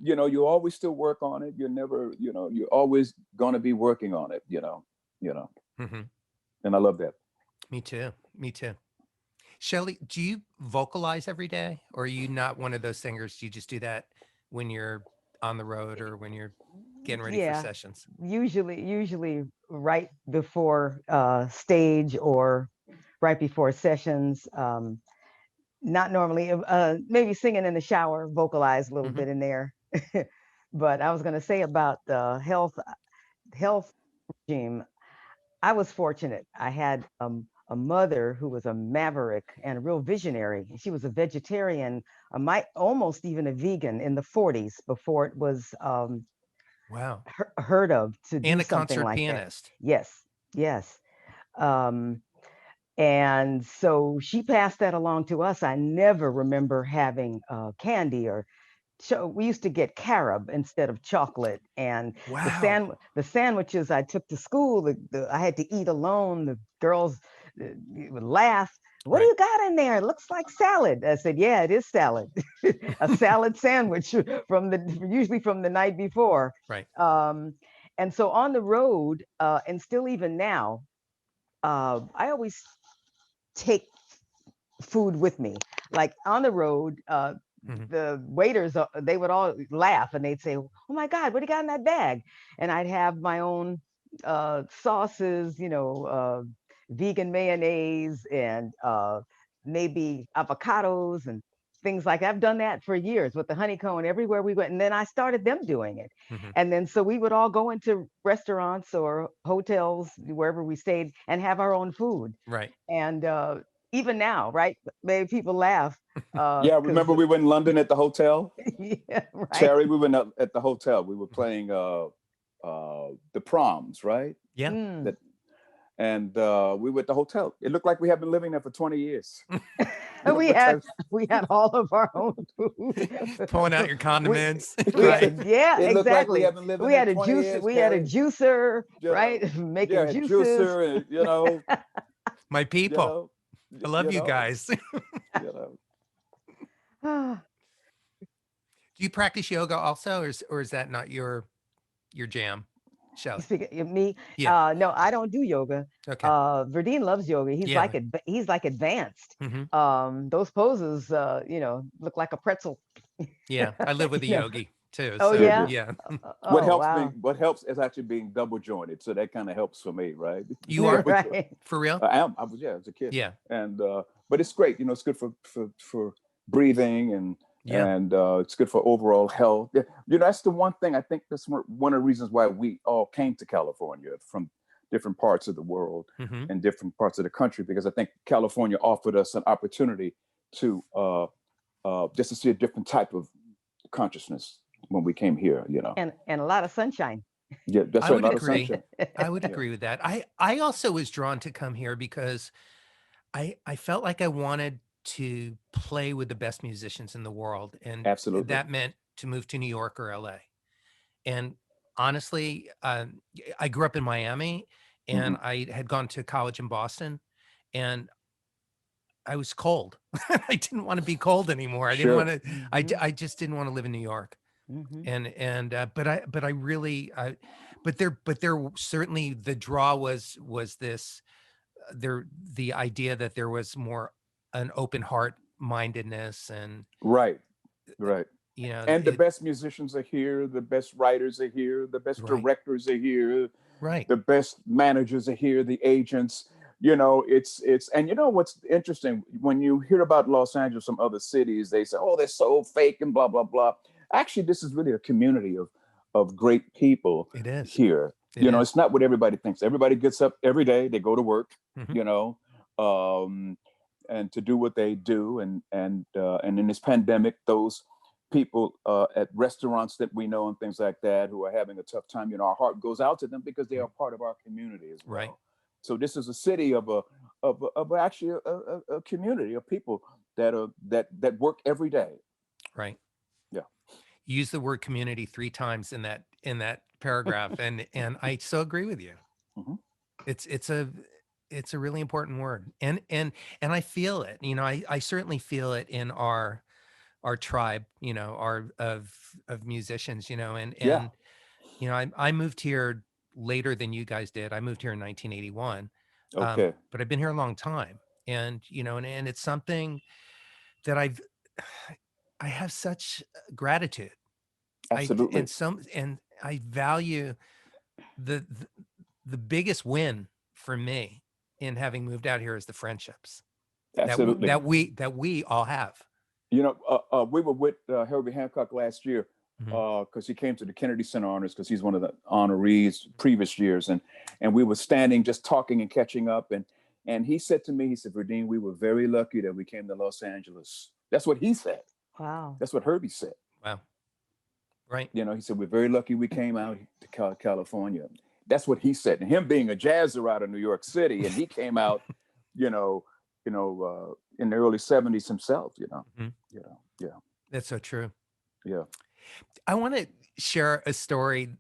you always still work on it. You're never, you're always gonna be working on it. Mhm. And I love that. Me too. Shelly, do you vocalize every day, or are you not one of those singers? Do you just do that when you're on the road or when you're getting ready for Yeah, sessions? usually right before stage or right before sessions. Not normally, maybe singing in the shower, vocalize a little Hmm. bit in there. But I was going to say about the health regime. I was fortunate. I had a mother who was a maverick and a real visionary. She was a vegetarian, might almost even a vegan in the 40s before it was Wow. heard of to And do a something concert like that. pianist. Yes, yes. Um, and so she passed that along to us. I never remember having candy or so we used to get carob instead of chocolate, and Wow. the sandwiches I took to school, I had to eat alone. The girls would laugh. What do Right. you got in there? It looks like salad. I said, yeah, it is salad. A salad sandwich from the usually from the night before. Right. Um, and so on the road, and still even now, I always take food with me. Like on the road, Hmm. the waiters, they would all laugh and they'd say, "Oh my God, what do you got in that bag?" And I'd have my own sauces, vegan mayonnaise and maybe avocados and things like that. I've done that for years with the honeycomb everywhere we went. And then I started them doing it. Hmm. And then so we would all go into restaurants or hotels, wherever we stayed, and have our own food. Right. And even now, right? Maybe people laugh Yeah, because remember we were in London at the hotel? yeah, right. Terry, we went up at the hotel. We were playing the Proms, right? Yeah. Mm. That and we were at the hotel. It looked like we had been living there for 20 years. we What had type- we had all of our own food. Pulling out your we condiments. we Right. had, yeah, It looked like we exactly. had been living there 20 years, We had a Terry. juicer, You right? know, Making yeah, a juices. juicer, and My you people. know, I love you guys. Do you know. you practice yoga also, or is that not your jam, You Shelly? speak of me? Yeah. No, I don't do yoga. Okay. Verdine loves yoga. Yeah. He's like advanced. Hmm. Those poses, look like a pretzel. Yeah. I live with a Yeah. yogi too. Oh So yeah. Mhm. yeah. Oh wow. What helps is actually being double jointed, so that kind of helps for me, right? You are? Double joint. Right. For real? I was, yeah, as a kid, Yeah. and but it's great. It's good for breathing Yeah. and it's good for overall health. Yeah, that's the one thing I think that's one of the reasons why we all came to California from different parts of the world Hmm. and different parts of the country, because I think California offered us an opportunity to just to see a different type of consciousness when we came here. And a lot of sunshine. Yeah, that's I right. A would lot of agree. sunshine. I would Yeah, agree with that. I also was drawn to come here because I felt like I wanted to play with the best musicians in the world, and absolutely. that meant to move to New York or LA. And honestly, I grew up in Miami, Hmm. and I had gone to college in Boston, and I was cold. I didn't want to be cold anymore. I didn't want Sure. to. Hmm. I just didn't want to live in New York. Hmm. But I really but there certainly the draw was this there the idea that there was more an open heart mindedness, and Right. Right. And the it best musicians are here, the best writers are here, the best right, directors are here, right. the best managers are here, the agents. It's and what's interesting when you hear about Los Angeles from other cities, they say, "Oh, they're so fake," and blah blah blah. Actually, this is really a community of great people It is. here. It is. It's not what everybody thinks. Everybody gets up every day, they go to work, Mhm. um, and to do what they do, and in this pandemic, those people at restaurants that we know and things like that who are having a tough time, our heart goes out to them because they are part of our community as well. Right. So this is a city of actually a community of people that work every day. Right. Yeah. Use the word community 3 times in that paragraph, and I so agree with you. Mhm. It's a really important word, and I feel it. I certainly feel it in our tribe, our of musicians, Yeah. I moved here later than you guys did. I moved here in 1981. Okay. But I've been here a long time. And, and it's something that I have such gratitude. Absolutely. And I value the, the the biggest win for me in having moved out here is the friendships Absolutely. that we all have. We were with Herbie Hancock last year because he came to the Kennedy Center Honors because he's one of the honorees previous years, and we were standing just talking and catching up, and he said to me, he said, Verdine, we were very lucky that we came to Los Angeles. That's what he said. Wow. That's what Herbie said. Wow. Right. He said, we're very lucky we came out to California. That's what he said. And him being a jazzer out of New York City, and he came out, in the early 70s himself, Yeah. That's so true. Yeah. I want to share a story,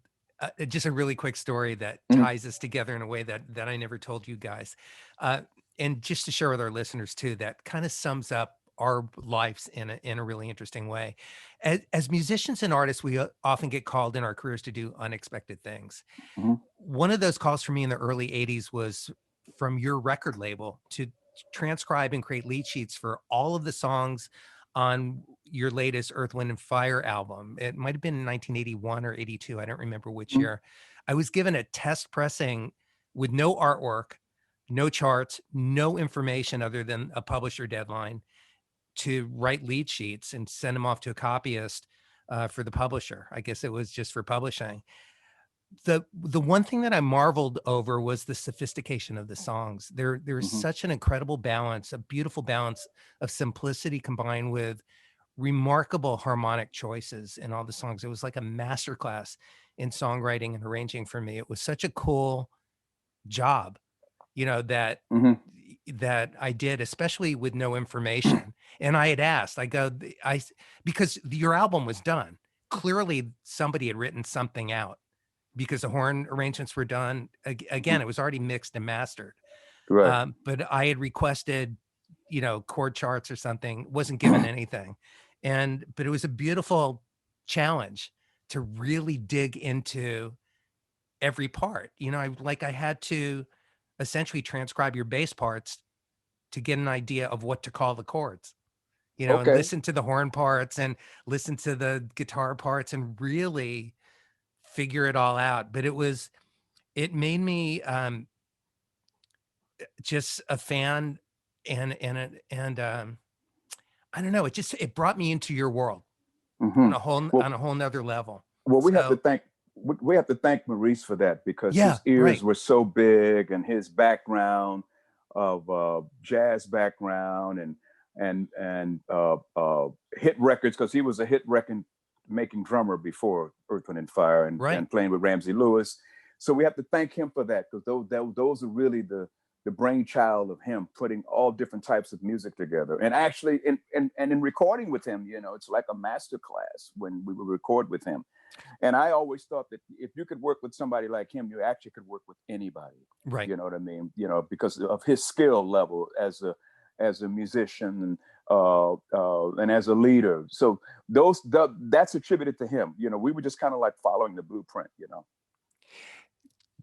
just a really quick story that ties us together in a way that I never told you guys. And just to share with our listeners too, that kind of sums up our lives in a really interesting way. As musicians and artists, we often get called in our careers to do unexpected things. Mm-hmm. One of those calls for me in the early 80s was from your record label to transcribe and create lead sheets for all of the songs on your latest Earth, Wind and Fire album. It might've been 1981 or 82. I don't remember which year. I was given a test pressing with no artwork, no charts, no information other than a publisher deadline to write lead sheets and send them off to a copyist for the publisher. I guess it was just for publishing. The one thing that I marveled over was the sophistication of the songs. There's such an incredible balance, a beautiful balance of simplicity combined with remarkable harmonic choices in all the songs. It was like a masterclass in songwriting and arranging for me. It was such a cool job, that I did, especially with no information. And I had asked, because your album was done. Clearly somebody had written something out, because the horn arrangements were done. Again, it was already mixed and mastered. Right. But I had requested, chord charts or something, wasn't given anything. But it was a beautiful challenge to really dig into every part. I had to essentially transcribe your bass parts to get an idea of what to call the chords, and listen to the horn parts and listen to the guitar parts and really figure it all out. But it made me just a fan, and I don't know, it brought me into your world on a whole nother level. Well, we have to thank Maurice for that, because his ears were so big, and his background of jazz background and hit records, because he was a hit record making drummer before Earth, Wind and Fire, and playing with Ramsey Lewis. So we have to thank him for that, because those are really the brainchild of him putting all different types of music together. And actually, in recording with him, it's like a master class when we would record with him. And I always thought that if you could work with somebody like him, you actually could work with anybody. Right. You know what I mean? Because of his skill level as a musician and as a leader. So that's attributed to him. We were just kind of like following the blueprint.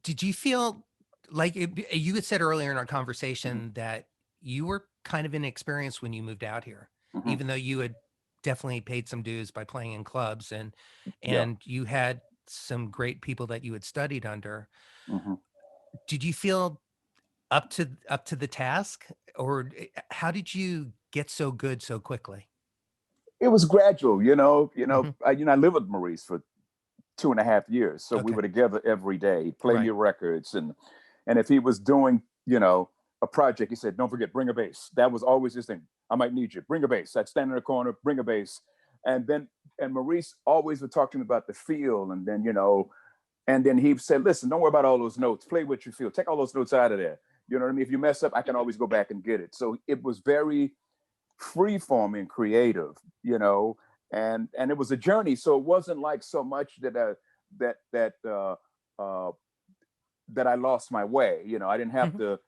Did you feel like you had said earlier in our conversation that you were kind of inexperienced when you moved out here, even though you had definitely paid some dues by playing in clubs and you had some great people that you had studied under. Did you feel up to the task, or how did you get so good so quickly? It was gradual, I lived with Maurice for 2.5 years. So we were together every day, play new records. And if he was doing, a project, he said, don't forget, bring a bass. That was always his thing. I might need you. Bring a bass. I'd stand in the corner, bring a bass. And Maurice always would talk to me about the feel. And then he said, listen, don't worry about all those notes. Play what you feel. Take all those notes out of there. You know what I mean? If you mess up, I can always go back and get it. So it was very free-forming, creative, and it was a journey. So it wasn't like so much that I lost my way. I didn't have to.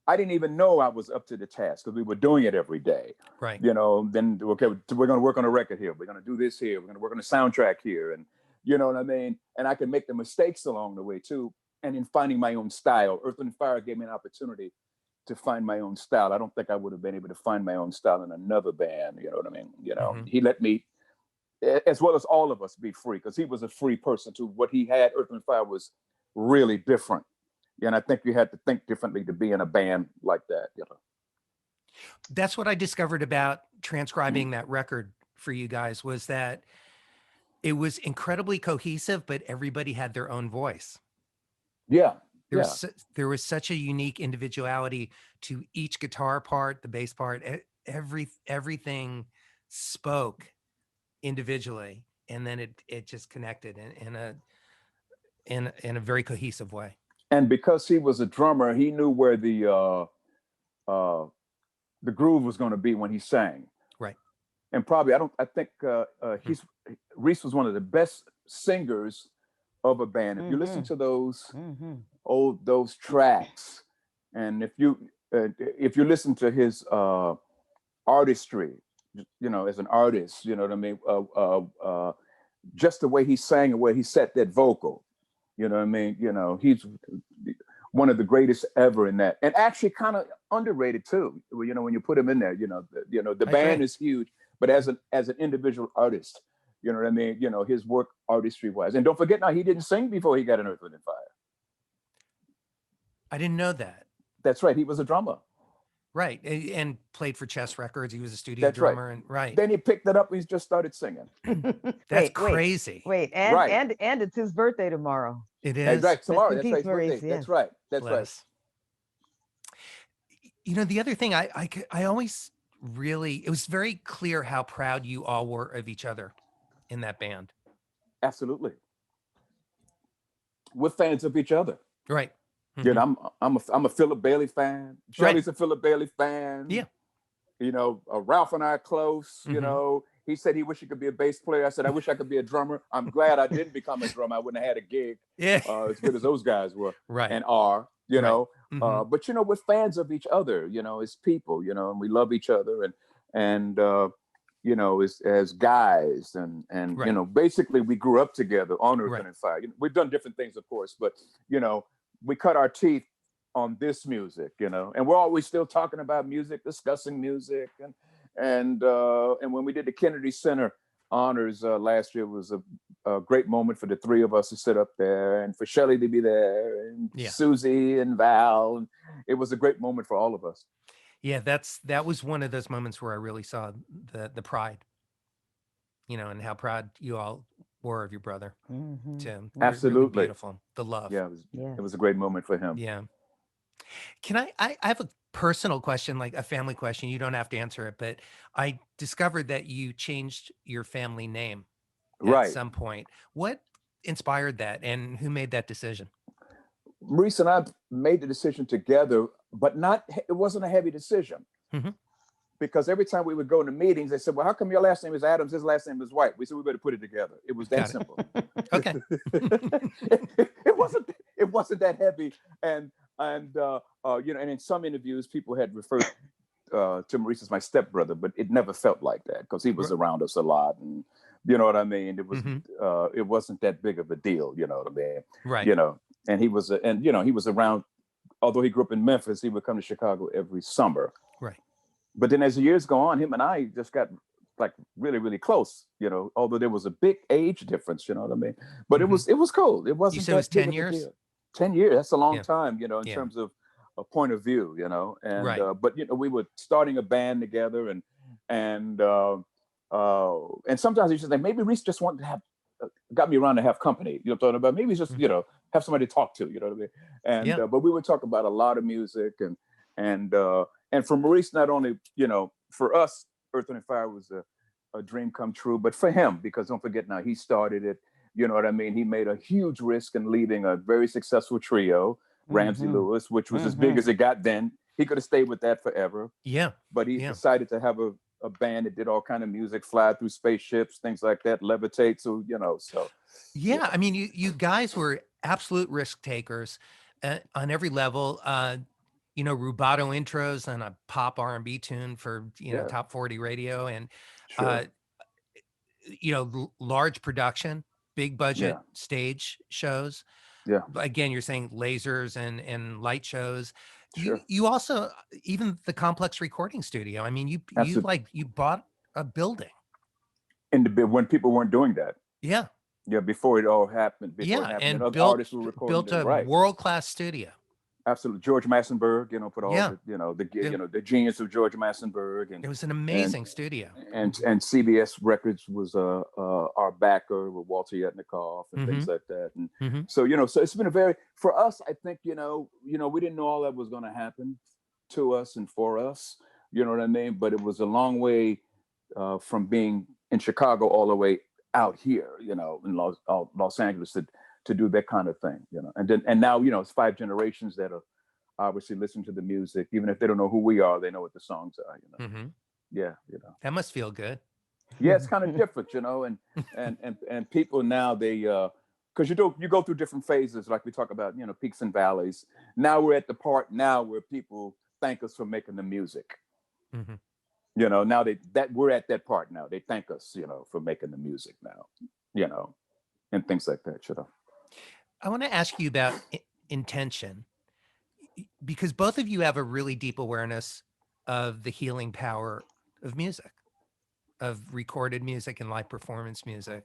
I didn't even know I was up to the task, because we were doing it every day. Right. Then we're going to work on a record here. We're going to do this here. We're going to work on a soundtrack here, and you know what I mean. And I can make the mistakes along the way too. And in finding my own style, Earth and Fire gave me an opportunity to find my own style. I don't think I would have been able to find my own style in another band. You know what I mean? You know, he let me, as well as all of us, be free, because he was a free person too. What he had, Earth and Fire, was really different. And I think you had to think differently to be in a band like that. You know, that's what I discovered about transcribing that record for you guys, was that it was incredibly cohesive, but everybody had their own voice. Yeah. There was such a unique individuality to each guitar part, the bass part, everything spoke individually, and then it just connected in a very cohesive way. And because he was a drummer, he knew where the groove was going to be when he sang. Right. And probably, I think Reese was one of the best singers of a band. If you listen to those those tracks, and if you listen to his artistry, you know, as an artist, you know what I mean, just the way he sang and where he set that vocal, you know what I mean, you know, he's one of the greatest ever in that, and actually kind of underrated too. You know, when you put him in there, the band is huge, but as an individual artist, you know what I mean, you know, his work artistry wise. And don't forget, now, he didn't sing before he got an Earth, Wind & Fire. I didn't know that. That's right. He was a drummer. Right. And played for Chess Records. He was a studio drummer. Right. And right. Then he picked it up and he just started singing. That's crazy. And it's his birthday tomorrow. It is. Right. Tomorrow. That's right. Maurice, Yeah. That's right. That's right. You know, the other thing, I always really, it was very clear how proud you all were of each other in that band. Absolutely. We're fans of each other. Right. You know, I'm a Philip Bailey fan. Shelly's a Philip Bailey fan. Yeah. You know, Ralph and I are close. You know, he said he wished he could be a bass player. I said, I wish I could be a drummer. I'm glad I didn't become a drummer. I wouldn't have had a gig. Yeah. As good as those guys were. Right. And are, you know. But, you know, we're fans of each other, you know, as people, you know, and we love each other and you know, as guys and you know, basically we grew up together on Earth, Wind & Fire. You know, we've done different things, of course, but, you know, we cut our teeth on this music, you know, and we're always still talking about music, discussing music. And when we did the Kennedy Center honors last year, was a great moment for the three of us to sit up there and for Shelly to be there and Susie and Val. And it was a great moment for all of us. Yeah, that was one of those moments where I really saw the pride, you know, and how proud you all were of your brother, Tim. Absolutely. Really beautiful. The love. Yeah, it was a great moment for him. Yeah. Can I have a personal question, like a family question. You don't have to answer it, but I discovered that you changed your family name at some point. What inspired that, and who made that decision? Maurice and I made the decision together, but it wasn't a heavy decision. Because every time we would go into meetings, they said, well, how come your last name is Adams, his last name is White? We said, we better put it together. It was that simple. Okay. It wasn't that heavy. And you know, and in some interviews, people had referred to Maurice as my stepbrother, but it never felt like that because he was around us a lot. And you know what I mean? It was, it wasn't that big of a deal, you know what I mean? Right. You know, and he was around, although he grew up in Memphis, he would come to Chicago every summer. Right. But then as the years go on, him and I just got like really, really close, you know, although there was a big age difference, you know what I mean? But it was cool. It wasn't. You said it was 10 years? 10 years. That's a long time, you know, in terms of a point of view, you know, and, but, you know, we were starting a band together and sometimes he just like, maybe Reese just wanted to have, got me around to have company, you know what I'm talking about? Maybe just, you know, have somebody to talk to, you know what I mean? And, but we would talk about a lot of music and for Maurice, not only, you know, for us, Earth, Wind & Fire was a dream come true, but for him, because don't forget now, he started it, you know what I mean? He made a huge risk in leaving a very successful trio, Ramsey Lewis, which was as big as it got then. He could have stayed with that forever. Yeah. But he decided to have a band that did all kind of music, fly through spaceships, things like that, levitate. So, you know, so. Yeah. I mean, you guys were absolute risk takers on every level. You know, rubato intros on a pop R&B tune for, you know, top 40 radio and, you know, large production, big budget stage shows. Yeah. Again, you're saying lasers and light shows. You Sure. you also, even the Complex Recording Studio. I mean, you Absolutely. you bought a building. When people weren't doing that. Yeah. Yeah, before it all happened, Yeah, and and other artists were recording built there, a right? world-class studio. Absolutely. George Massenburg, put all Yeah. the, It, the genius of George Massenburg, it was an and amazing studio. and CBS Records was our backer with Walter Yetnikoff and Mm-hmm. things like that. And Mm-hmm. so, so it's been for us, I think, we didn't know all that was going to happen to us and for us, you know what I mean? But it was a long way from being in Chicago all the way out here, in Los Angeles to do that kind of thing, and now, it's 5 generations that are obviously listen to the music, even if they don't know who we are, they know what the songs are. Mm-hmm. Yeah, That must feel good. yeah, it's kind of different, and people now, they because you go through different phases, like we talk about, peaks and valleys. Now we're at the part now where people thank us for making the music. Mm-hmm. Now we're at that part now. They thank us, for making the music now, and things like that. I want to ask you about intention, because both of you have a really deep awareness of the healing power of music, of recorded music and live performance music.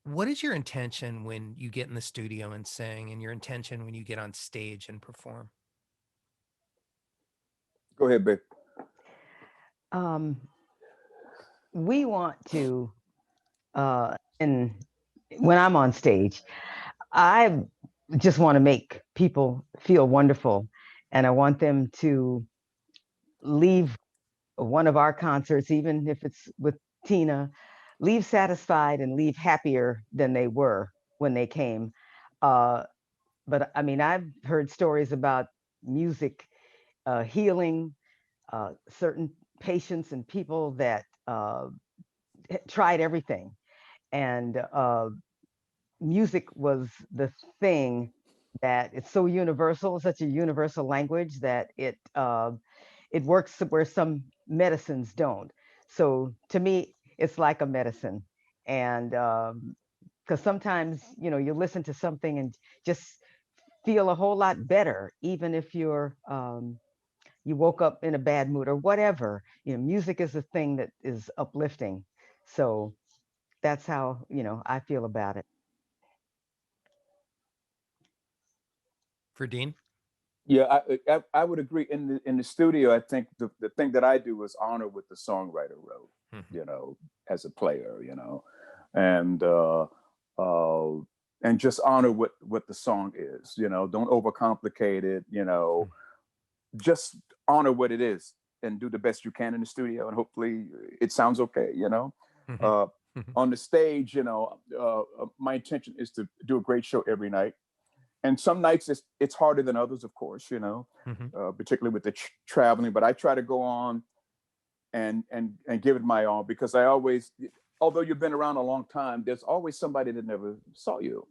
What is your intention when you get in the studio and sing, and your intention when you get on stage and perform? Go ahead, babe. We want to, and when I'm on stage, I just want to make people feel wonderful. And I want them to leave one of our concerts, even if it's with Tina, leave satisfied and leave happier than they were when they came. But I mean, I've heard stories about music healing certain patients and people that tried everything. And music was the thing that it's so universal, such a universal language that it works where some medicines don't. So to me, it's like a medicine. And because sometimes, you listen to something and just feel a whole lot better, even if you woke up in a bad mood or whatever. Music is a thing that is uplifting. So that's how, I feel about it. Verdine? Yeah, I would agree. In the studio, I think the thing that I do is honor what the songwriter wrote, Mm-hmm. as a player, and and just honor what the song is, don't overcomplicate it, just honor what it is and do the best you can in the studio, and hopefully it sounds okay, Mm-hmm. uh, Mm-hmm. on the stage, my intention is to do a great show every night. And some nights it's harder than others, of course, Mm-hmm. particularly with the traveling. But I try to go on and give it my all, because I always, although you've been around a long time, there's always somebody that never saw you,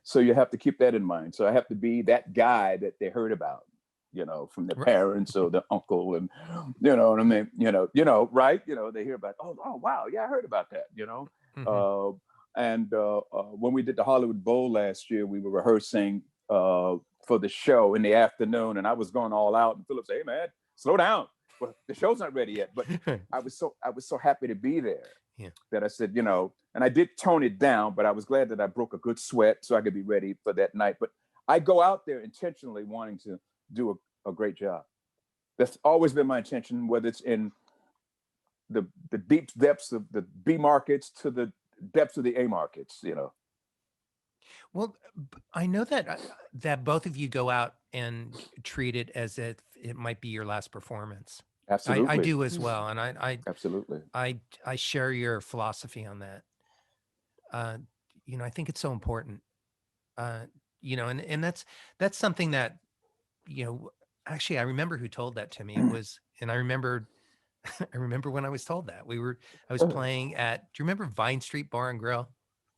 So you have to keep that in mind. So I have to be that guy that they heard about, from their parents or the uncle, and you know what I mean, right? They hear about, oh wow, yeah, I heard about that, Mm-hmm. And when we did the Hollywood Bowl last year, we were rehearsing for the show in the afternoon, and I was going all out. And Philip said, "Hey, man, slow down. Well, the show's not ready yet." But I was so happy to be there, Yeah. that I said, and I did tone it down, but I was glad that I broke a good sweat so I could be ready for that night. But I go out there intentionally wanting to do a great job. That's always been my intention, whether it's in the deep depths of the B markets to the depths of the A markets, Well, I know that both of you go out and treat it as if it might be your last performance. I Absolutely. do as well, and Absolutely. I share your philosophy on that. I think it's so important. And that's something that, actually, I remember who told that to me. It was, and I remember I remember when I was told that. I was playing at, do you remember Vine Street Bar and Grill?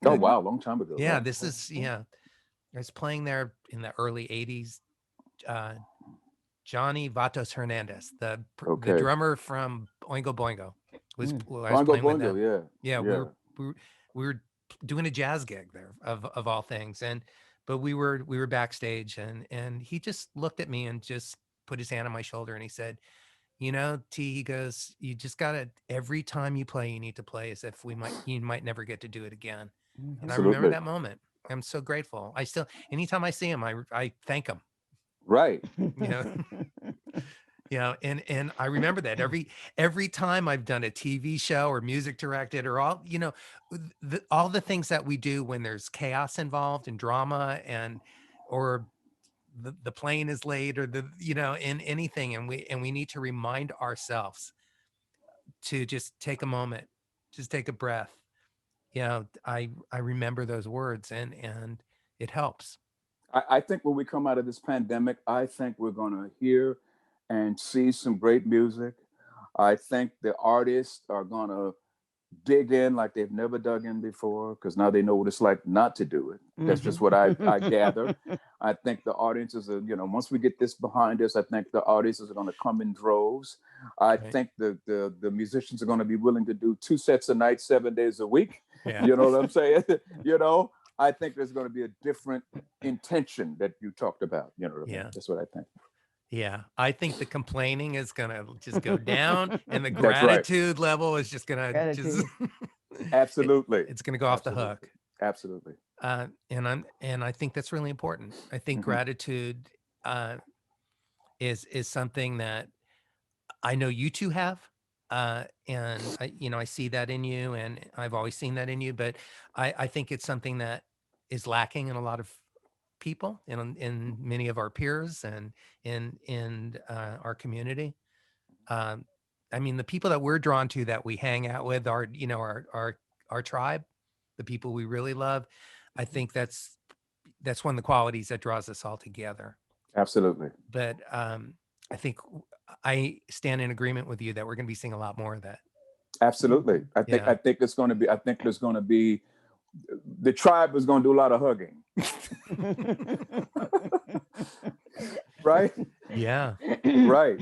Oh wow, long time ago. Yeah, Right? I was playing there in the early 80s. Johnny Vatos Hernandez, the Okay. drummer from Oingo Boingo, I was Bongo playing with Bongo, them. yeah. Yeah, we were doing a jazz gig there, of all things. And but we were backstage, and he just looked at me and just put his hand on my shoulder, and he said, you know, T, he goes, you just gotta, every time you play, you need to play as if you might never get to do it again. And I remember Absolutely. that moment. I'm so grateful. I still, anytime I see him, I thank him, Right. you know. And I remember that every time I've done a TV show or music directed or all, all the things that we do when there's chaos involved and drama, and or the plane is late, or in anything, and we need to remind ourselves to just take a moment, just take a breath. I remember those words, and it helps. I think when we come out of this pandemic, I think we're going to hear and see some great music. I think the artists are going to dig in like they've never dug in before, because now they know what it's like not to do it. That's just what I gather. I think the audiences are, once we get this behind us, I think the audiences are going to come in droves. I Right. think the musicians are going to be willing to do 2 sets a night, 7 days a week. Yeah. You know what I'm saying? I think there's going to be a different intention that you talked about. Yeah. That's what I think. Yeah, I think the complaining is gonna just go down, and the That's right. gratitude level is just gonna Absolutely. it's gonna go off the Absolutely. hook. Absolutely. And I think that's really important. I think gratitude is something that I know you two have, and I see that in you, and I've always seen that in you. But I think it's something that is lacking in a lot of people, in many of our peers, and in our community. I mean, the people that we're drawn to, that we hang out with, our tribe, the people we really love. I think that's one of the qualities that draws us all together. Absolutely. But I think I stand in agreement with you that we're going to be seeing a lot more of that. Absolutely. I think it's going to be. I think there's going to be. The tribe is going to do a lot of hugging. Right? Yeah. Right.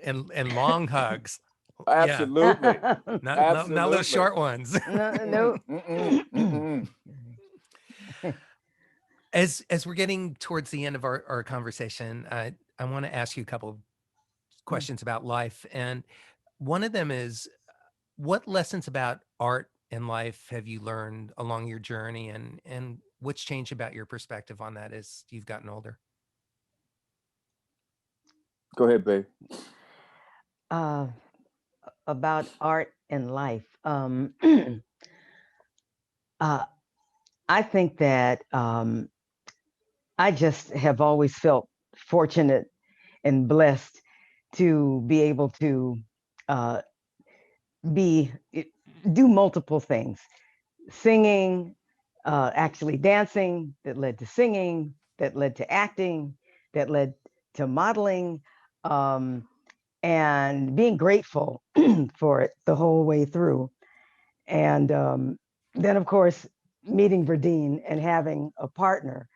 And long hugs. Absolutely. Not those short ones. No. As we're getting towards the end of our conversation, I want to ask you a couple questions about life. And one of them is, what lessons about art and life have you learned along your journey, and what's changed about your perspective on that as you've gotten older? Go ahead, babe. About art and life. I think that I just have always felt fortunate and blessed to be able to do multiple things: singing, actually dancing, that led to singing, that led to acting, that led to modeling, and being grateful for it the whole way through. And then, of course, meeting Verdine and having a partner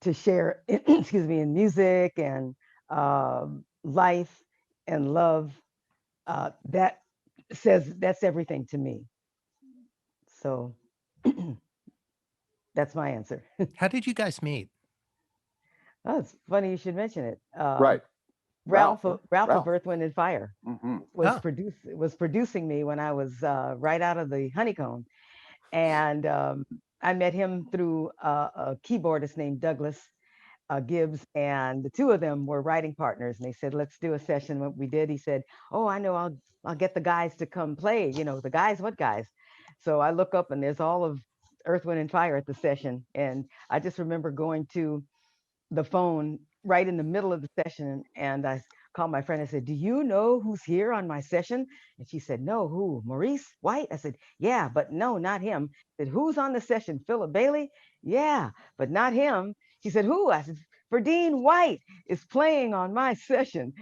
to share, excuse me, in music and life and love. That's everything to me. So that's my answer. How did you guys meet? Oh, it's funny you should mention it. Right. Ralph of Earth, Wind and Fire was Oh. producing me when I was right out of the honeycomb, and I met him through a keyboardist named Douglas Gibbs, and the two of them were writing partners. And they said, "Let's do a session." What we did, he said, "Oh, I know. I'll get the guys to come play. The guys, what guys?" So I look up, and there's all of Earth, Wind and Fire at the session, and I just remember going to the phone right in the middle of the session, and I called my friend. I said, "Do you know who's here on my session?" And she said, "No, who? Maurice White?" I said, "Yeah, but no, not him." I said, "Who's on the session? Philip Bailey?" "Yeah, but not him." She said, "Who?" I said, "Verdine White is playing on my session."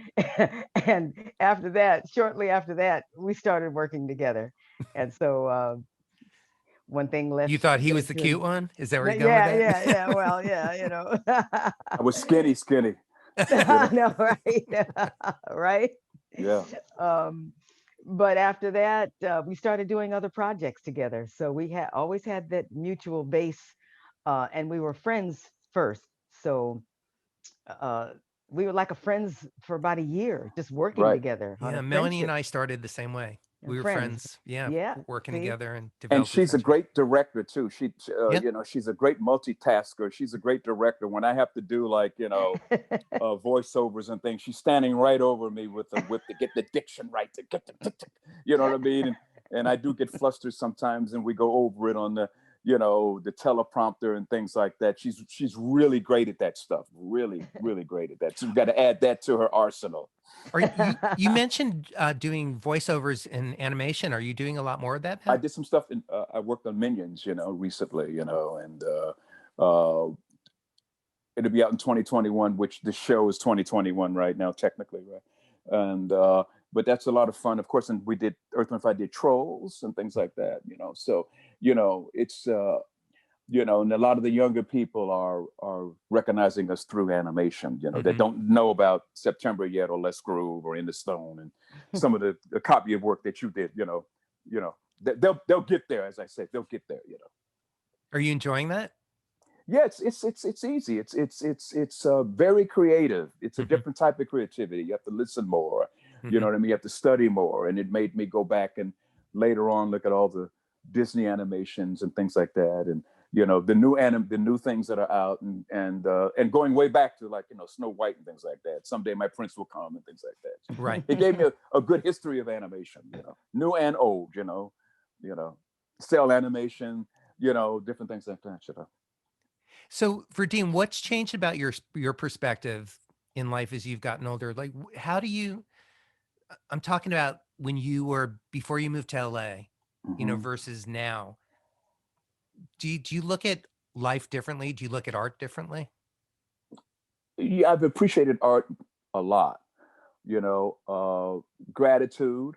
And after that, shortly after that, we started working together. And so one thing led. You thought he was the cute one? Is that where you're going with that? Yeah. Well, yeah. I was skinny. No, right. Right. Yeah. But after that, we started doing other projects together. So we had always had that mutual base, and we were friends first. So we were like a friends for about a year, just working Right. together on Yeah, a Melanie and friendship. I started the same way. We were Friends. friends. Yeah, Yeah. working See? together and And developed a she's a friendship. great director too. Yeah. You know, she's a great multitasker. She's a great director. When I have to do like, you know, voiceovers and things, she's standing right over me with the whip to get the diction right, to get the, you know what I mean? And I do get flustered sometimes, and we go over it on the, you know, the teleprompter and things like that. She's really great at that stuff. Really, really great at that. So we've got to add that to her arsenal. Are you mentioned doing voiceovers in animation? Are you doing a lot more of that I now? did some stuff in. I worked on Minions, you know, recently, you know, and uh, it'll be out in 2021, which the show is 2021 right now, technically, right? And but that's a lot of fun, of course. And we did Earth and Fire, did Trolls and things like that, you know. So you know, it's you know, and a lot of the younger people are recognizing us through animation. You know, they don't know about September yet, or Let's Groove, or In the Stone, and some of the copy of work that you did. You know, they'll get there. As I said, they'll get there. You know. Are you enjoying that? Yeah, it's easy. It's very creative. It's a different type of creativity. You have to listen more. You know what I mean? You have to study more. And it made me go back and later on look at all the Disney animations and things like that. And you know, the new things that are out, and going way back to, like, you know, Snow White and things like that. Someday my prince will come and things like that. Right. It gave me a good history of animation, you know, new and old, you know, cell animation, you know, different things like that, you know. So, Verdine, what's changed about your perspective in life as you've gotten older? Like, how do you? I'm talking about when you were before you moved to LA, you know, versus now. Do you look at life differently? Do you look at art differently? Yeah, I've appreciated art a lot, you know, gratitude,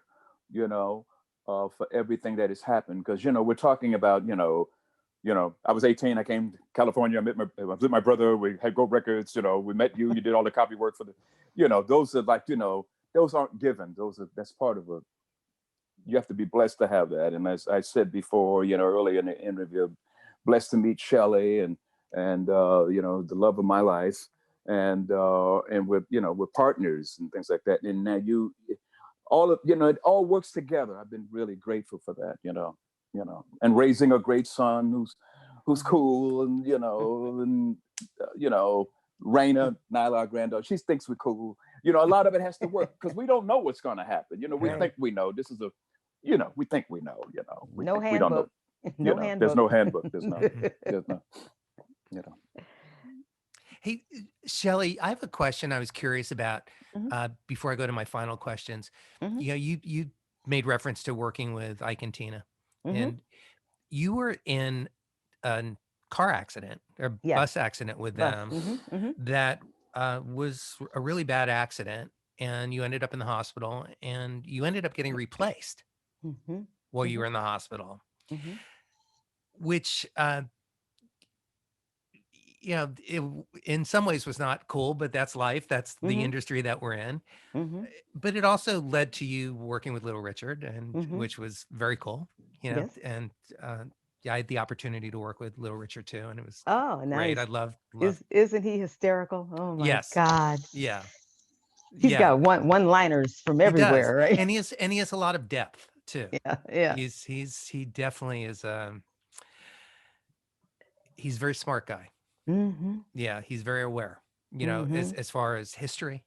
you know, for everything that has happened. Because, you know, we're talking about, I was 18, I came to California, I was with my brother, we had Go Records, you know, we met you, you did all the copy work for those are like, those aren't given. That's part of you have to be blessed to have that. And as I said before, you know, earlier in the interview, blessed to meet Shelly and the love of my life. And we're partners and things like that. And now it all works together. I've been really grateful for that, and raising a great son who's cool, and Raina, Nyla, our granddaughter, she thinks we're cool. A lot of it has to work because we don't know what's going to happen. We think we know. This is we think we know. We No think we don't know. handbook. There's no handbook. There's no. Hey, Shelly, I have a question I was curious about Mhm. before I go to my final questions. Mhm. You made reference to working with Ike and Tina, Mhm. and you were in a car accident or Yes. bus accident with Bus. them Mhm. that was a really bad accident, and you ended up in the hospital, and you ended up getting replaced Mhm. while you Mhm. were in the hospital, Mhm. which it, in some ways was not cool, but that's life. That's the Mhm. industry that we're in. Mhm. But it also led to you working with Little Richard, and Mhm. which was very cool, Yes. and I had the opportunity to work with Little Richard too, and it was Oh, great. nice. I loved. Isn't he hysterical? Oh my Yes. God. Yeah. He's Yeah. got one-liners from He does. everywhere, right? And he has a lot of depth too. Yeah. Yeah. He definitely is he's a very smart guy. Mhm. Yeah, he's very aware, Mhm. as far as history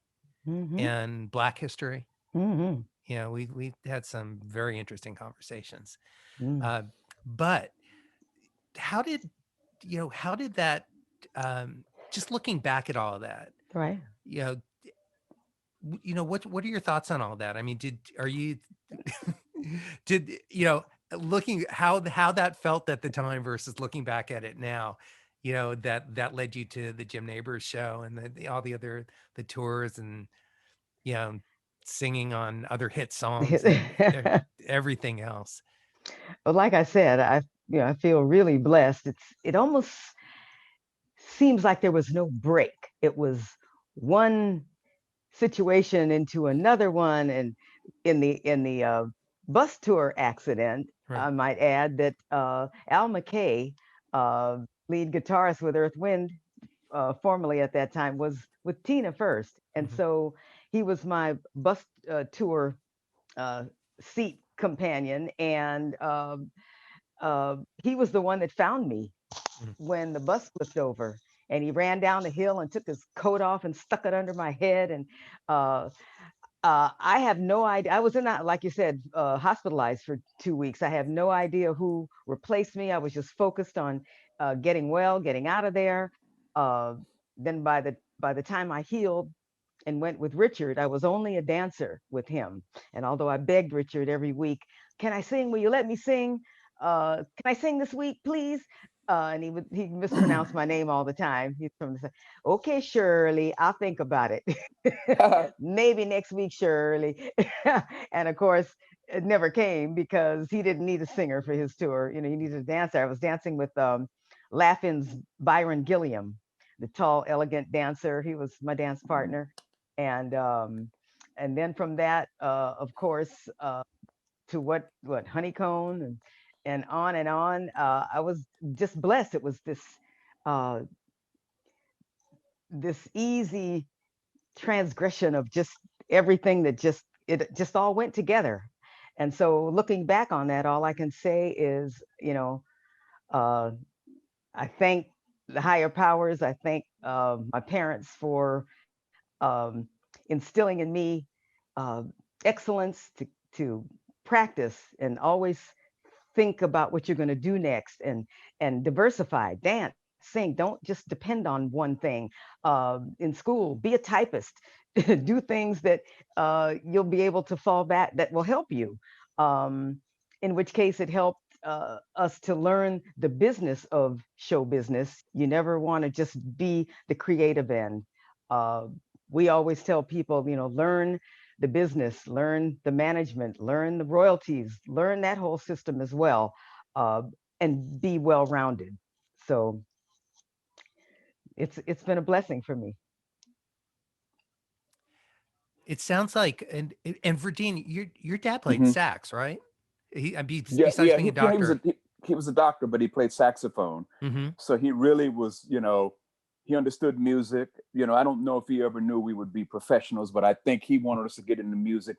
Mhm. and Black history. Mhm. We had some very interesting conversations. Mhm. Uh, but how did that just looking back at all of that, Right. you know, what are your thoughts on all that? I mean, did looking how that felt at the time versus looking back at it now, that led you to the Jim Neighbors show and all the other the tours and you know singing on other hit songs and everything else. Well, like I said, I feel really blessed. It almost seems like there was no break. It was one situation into another one, and in the bus tour accident, Right. I might add that Al McKay, lead guitarist with Earth Wind, formally at that time was with Tina first. And so he was my bus tour uh, seat companion. And he was the one that found me when the bus flipped over. And he ran down the hill and took his coat off and stuck it under my head. And uh, I have no idea. I was in that, like you said, hospitalized for 2 weeks. I have no idea who replaced me. I was just focused on getting well, getting out of there. Uh, then by the time I healed and went with Richard, I was only a dancer with him. And although I begged Richard every week, "Can I sing? Will you let me sing? Can I sing this week, please?" And he mispronounced my name all the time. He's from the "Okay, Shirley, I'll think about it. Maybe next week, Shirley." And of course, it never came because he didn't need a singer for his tour. You know, he needed a dancer. I was dancing with Laughing's Byron Gilliam, the tall, elegant dancer. He was my dance partner. And then from that, of course, to what Honeycomb and on and on. I was just blessed. It was uh, this easy transgression of just everything that it just all went together. And so looking back on that, all I can say is, uh, I thank the higher powers. I thank my parents for instilling in me uh, excellence to practice and always think about what you're going to do next and diversify, dance, sing. Don't just depend on one thing. In school, be a typist. Do things that you'll be able to fall back that will help you. In which case, it helped us to learn the business of show business. You never want to just be the creative end. We always tell people, learn the business, learn the management, learn the royalties, learn that whole system as well, and be well-rounded. So it's been a blessing for me. It sounds like, and Verdine, your dad played sax, right? Besides being a doctor. He was a doctor, but he played saxophone. So he really was, he understood music. I don't know if he ever knew we would be professionals, but I think he wanted us to get into music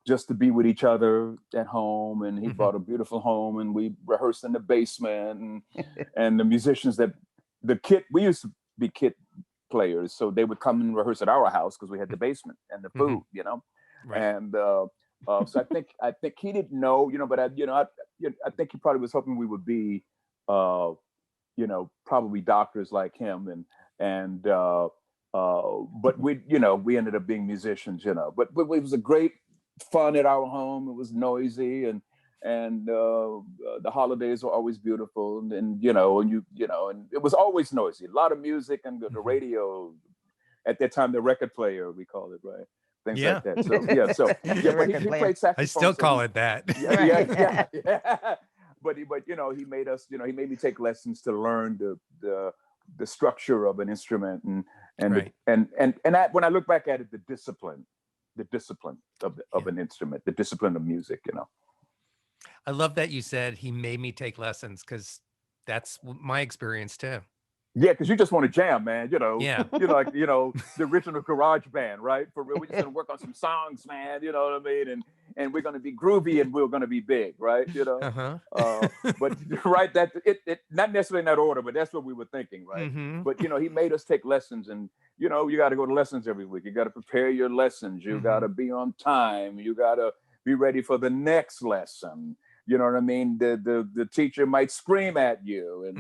just to be with each other at home. And he bought a beautiful home, and we rehearsed in the basement, and the musicians we used to be kit players. So they would come and rehearse at our house because we had the basement and the food, Right. And so I think he didn't know, but I think he probably was hoping we would be, probably doctors like him, but we ended up being musicians, but it was a great fun at our home. It was noisy, and the holidays were always beautiful, and it was always noisy, a lot of music, and the radio at that time, the record player, we called it, right? Things like that. But he played saxophone. I still call it that. Yeah. But he made us, he made me take lessons to learn the structure of an instrument, and when I look back at it, the discipline of an instrument, the discipline of music, I love that you said he made me take lessons, because that's my experience too. Yeah, because you just want to jam, man. Yeah. The original garage band, right? For real, we're just gonna work on some songs, man. You know what I mean? And we're gonna be groovy, and we're gonna be big, right? But right, that it not necessarily in that order, but that's what we were thinking, right? But he made us take lessons, and you got to go to lessons every week. You got to prepare your lessons. You got to be on time. You got to be ready for the next lesson. You know what I mean? The teacher might scream at you, and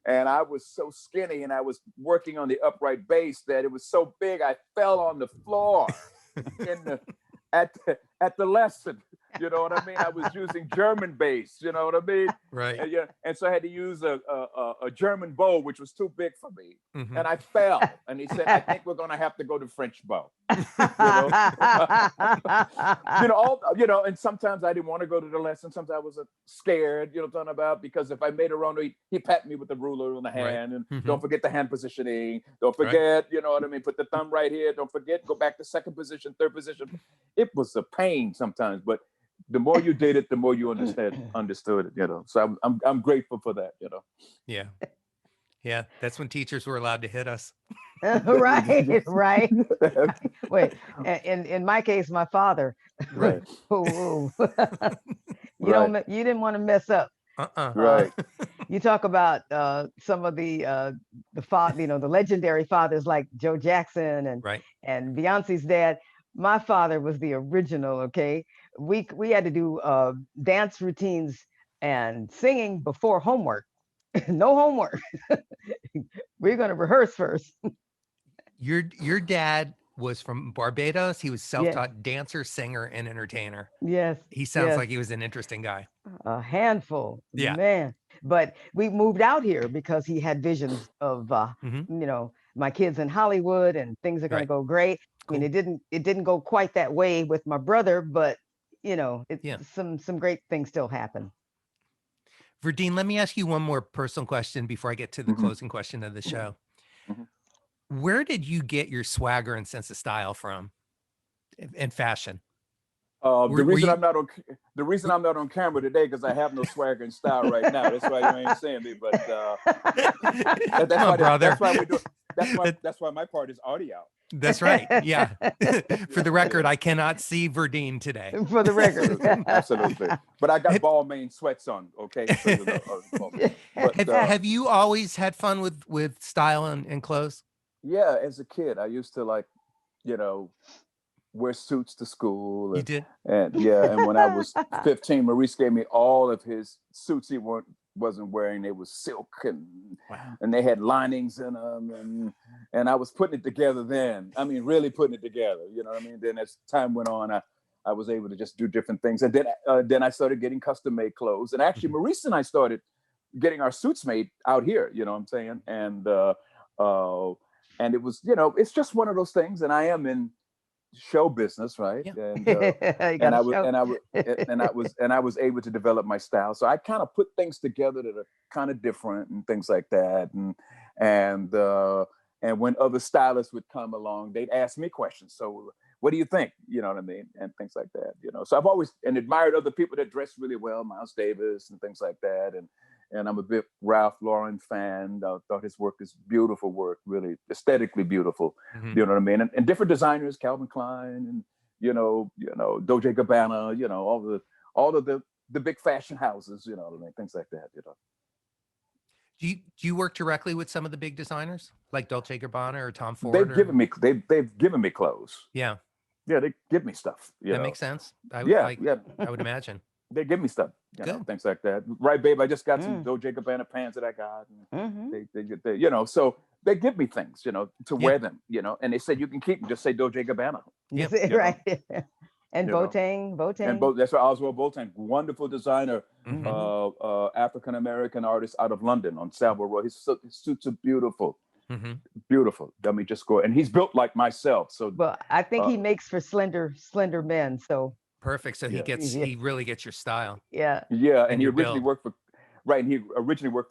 and I was so skinny, and I was working on the upright bass that it was so big I fell on the floor at the lesson. You know what I mean? I was using German bass. You know what I mean? Right. And so I had to use a German bow, which was too big for me, and I fell. And he said, "I think we're going to have to go to French bow." And sometimes I didn't want to go to the lesson. Sometimes I was scared. You know what I'm talking about? Because if I made a wrong, he pat me with the ruler on the hand, and don't forget the hand positioning. Don't forget, you know what I mean? Put the thumb right here. Don't forget, go back to second position, third position. It was a pain sometimes, but the more you did it, the more you understood it, So I'm grateful for that, Yeah. Yeah, that's when teachers were allowed to hit us. Right, right. Wait, in my case, my father. Right. Ooh, you Right. you didn't want to mess up. Uh-uh. Right. You talk about some of the legendary fathers like Joe Jackson Right. and Beyonce's dad. My father was the original. Okay, we had to do dance routines and singing before homework. No homework. We're gonna rehearse first. Your dad was from Barbados. He was Yeah. self-taught dancer, singer, and entertainer. Yes. He sounds Yes. like he was an interesting guy. A handful, Yeah. man. But we moved out here because he had visions of Mhm. my kids in Hollywood and things are going to Right. go great. I mean, Cool. it didn't go quite that way with my brother, but Yeah. some great things still happen. Verdine, let me ask you one more personal question before I get to the Mhm. closing question of the show. Mhm. Where did you get your swagger and sense of style from in fashion? The reason you- I'm not on the reason I'm not on camera today because I have no swagger and style right now. That's why you ain't seeing me. But that's Come why on, brother. that's why we do. That's why my part is audio. That's right. Yeah. For the record, I cannot see Verdine today. For the record. Absolutely. But I got ball main sweats on. Okay. So, but, Have you always had fun with style and clothes? yeah, as a kid, I used to wear suits to school. You did? And when I was 15, Maurice gave me all of his suits he wasn't wearing. They was silk and they had linings in them, and I was putting it together then. I mean, really putting it together. You know what I mean? Then as time went on, I was able to just do different things, and then I started getting custom made clothes. And actually, Maurice and I started getting our suits made out here. You know what I'm saying? And it was, it's just one of those things. And I am in show business, right? Yeah. And I was able to develop my style. So I kind of put things together that are kind of different and things like that. And when other stylists would come along, they'd ask me questions. So what do you think? You know what I mean? And things like that. So I've always admired other people that dress really well, Miles Davis and things like that. And I'm a big Ralph Lauren fan. I thought his work is beautiful work, really aesthetically beautiful. Mhm. You know what I mean? And different designers, Calvin Klein, and Dolce Gabbana, all of the big fashion houses, you know what I mean? Things like that, Do you work directly with some of the big designers like Dolce Gabbana or Tom Ford? They've given me clothes. Yeah. Yeah, they give me stuff. That makes sense. I would imagine. They give me stuff, things like that. Right, babe? I just got some Dolce Gabbana pants that I got. And they so they give me things, to wear them, and they said you can keep them. Just say Dolce Gabbana. Yeah. Right. And Boateng. And that's right, Oswald Boateng, wonderful designer, Mhm. African American artist out of London on Savile Row. His suits are beautiful. Mm-hmm. Beautiful. I mean, just go. And he's built like myself. So well, I think he makes for slender men. So perfect. So he really gets your style. Yeah. Yeah. And he originally worked for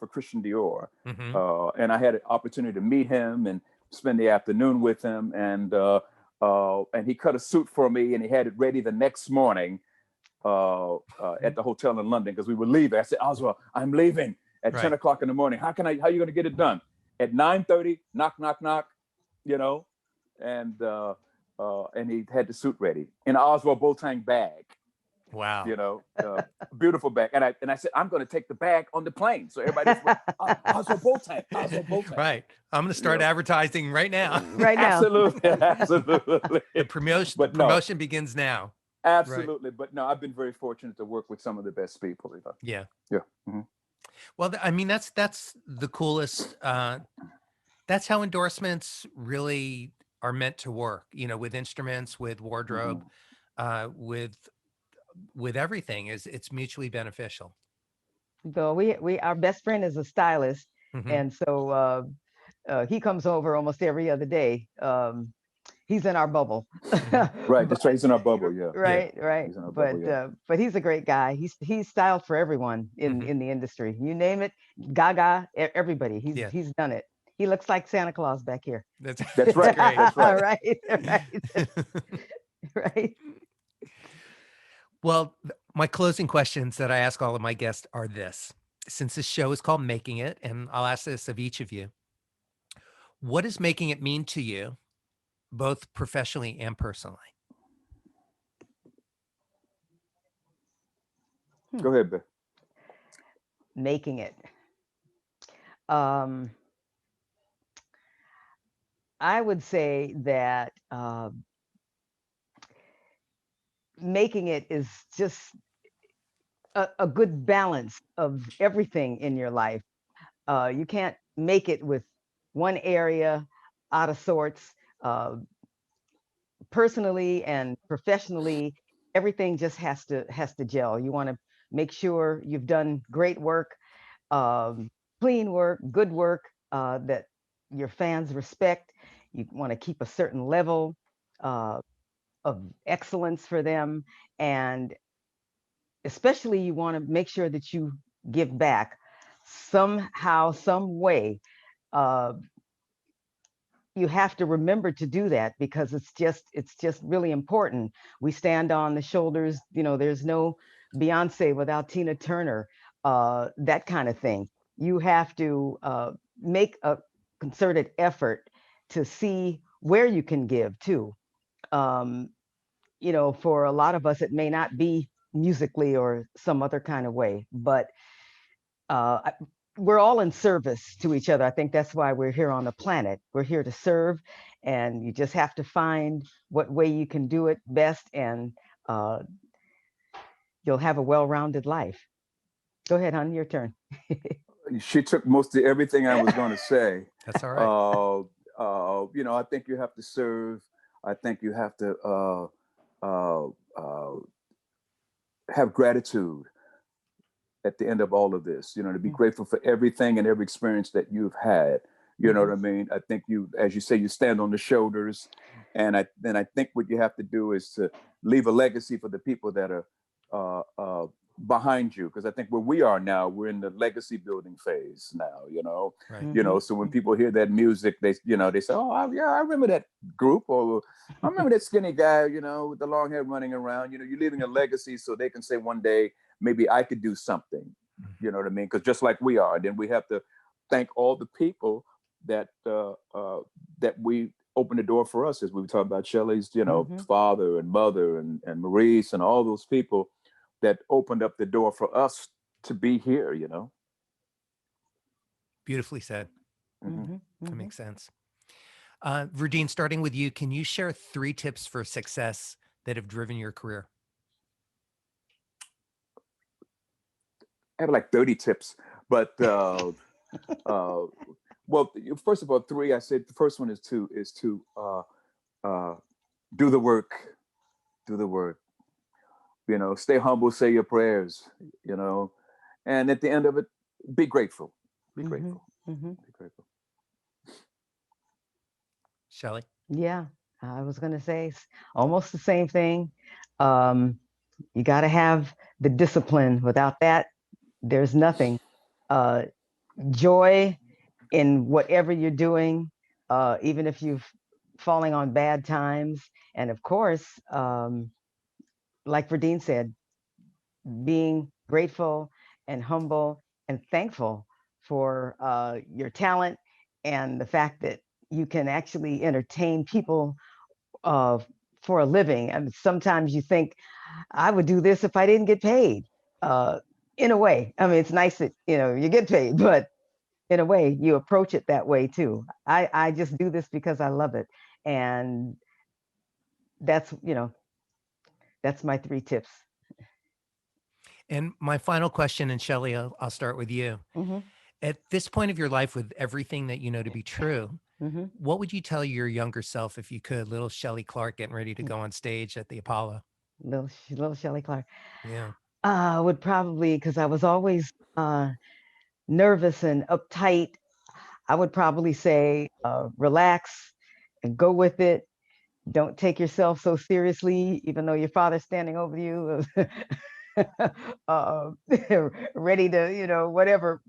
Christian Dior. Mm-hmm. And I had an opportunity to meet him and spend the afternoon with him. And he cut a suit for me and he had it ready the next morning at the hotel in London because we were leaving. I said, Oswald, I'm leaving at 10 o'clock in the morning. How are you going to get it done? At 9:30, knock, knock, knock, and he had the suit ready in an Oswald Boateng bag. Wow. Beautiful bag. And I said, I'm going to take the bag on the plane. So everybody just went, Oswald Boateng. Right. I'm going to start advertising right now. Right now. Absolutely. The promotion begins now. Absolutely. Right. But no, I've been very fortunate to work with some of the best people. Yeah. Yeah. Mm-hmm. Well, I mean, that's the coolest. That's how endorsements really are meant to work, with instruments, with wardrobe, with everything. It's mutually beneficial. So our best friend is a stylist. And so he comes over almost every other day. He's in our bubble. Right. That's right. He's in our bubble. Yeah. Right. Right. But he's a great guy. He's styled for everyone in the industry. You name it, Gaga, everybody. He's done it. He looks like Santa Claus back here. That's right. Great. That's right. Right. Right. Well, my closing questions that I ask all of my guests are this. Since this show is called Making It, and I'll ask this of each of you, what does making it mean to you, both professionally and personally? Go ahead, Beth. Making it. Um, I would say that making it is just a good balance of everything in your life. You can't make it with one area out of sorts. Personally and professionally, everything just has to gel. You want to make sure you've done great work, clean work, good work that your fans respect. You want to keep a certain level uh, of excellence for them, and especially you want to make sure that you give back somehow, some way. Uh, you have to remember to do that because it's just really important. We stand on the shoulders, there's no Beyonce without Tina Turner, that kind of thing. You have to make a concerted effort to see where you can give too. um, for a lot of us it may not be musically or some other kind of way, but uh, we're all in service to each other. I think that's why we're here on the planet. We're here to serve, and you just have to find what way you can do it best, and uh, you'll have a well-rounded life. Go ahead, hon, your turn. She took most of everything I was going to say. That's all right. I think you have to serve. I think you have to have gratitude at the end of all of this, to be grateful for everything and every experience that you've had. You know what I mean? I think you, as you say, you stand on the shoulders. And I think what you have to do is to leave a legacy for the people that are behind you. Because I think where we are now, we're in the legacy building phase now, Right. So when people hear that music, they say, oh, I remember that group, or I remember that skinny guy, with the long hair running around. You're leaving a legacy so they can say one day, maybe I could do something, you know what I mean? Because just like we are, then we have to thank all the people that that we opened the door for us, as we were talking about Shelly's, father and mother and Maurice and all those people that opened up the door for us to be here, Beautifully said. Mm-hmm. That makes sense. Verdine, starting with you, can you share 3 tips for success that have driven your career? I have like 30 tips, but well, first of all, 3. I said the first one is to do the work, stay humble, say your prayers, and at the end of it, be grateful. Be grateful. Mm-hmm. Be grateful. Shelly? Yeah, I was going to say almost the same thing. You got to have the discipline. Without that, there's nothing. Joy in whatever you're doing, even if you've falling on bad times. And of course, like Verdine said, being grateful and humble and thankful for your talent and the fact that you can actually entertain people uh, for a living. And sometimes you think, I would do this if I didn't get paid. Uh, in a way, I mean, it's nice that you get paid, but in a way, you approach it that way too. I just do this because I love it, and that's that's my 3 tips. And my final question, and Shelly, I'll start with you. Mm-hmm. At this point of your life, with everything that you know to be true, Mm-hmm. what would you tell your younger self if you could? Little Shelly Clark getting ready to go on stage at the Apollo. Little Shelly Clark. Yeah. Would probably, because I was always nervous and uptight. I would probably say, relax and go with it. Don't take yourself so seriously, even though your father's standing over you, uh, ready to, whatever.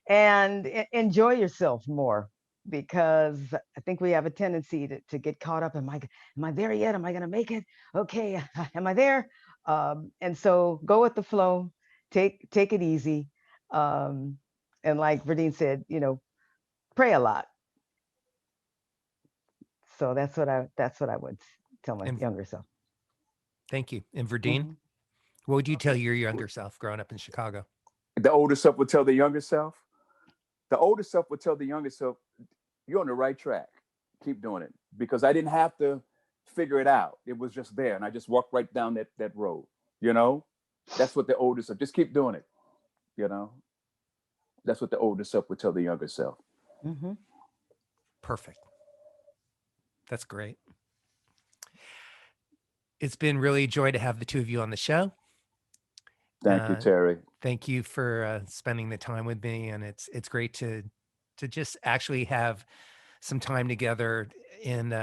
And enjoy yourself more, because I think we have a tendency to get caught up. Am I there yet? Am I going to make it? Okay. Am I there? And so go with the flow, take it easy. And like Verdine said, pray a lot. So that's what I would tell my younger self. Thank you. And Verdine, what would you tell your younger self growing up in Chicago? The older self would tell the younger self. The older self would tell the younger self, you're on the right track. Keep doing it. Because I didn't have to figure it out. It was just there. And I just walked right down that road. That's what the older self, just keep doing it. That's what the older self would tell the younger self. Mm-hmm. Perfect. That's great. It's been really a joy to have the two of you on the show. Thank you, Terry. Thank you for spending the time with me. And it's great to just actually have some time together in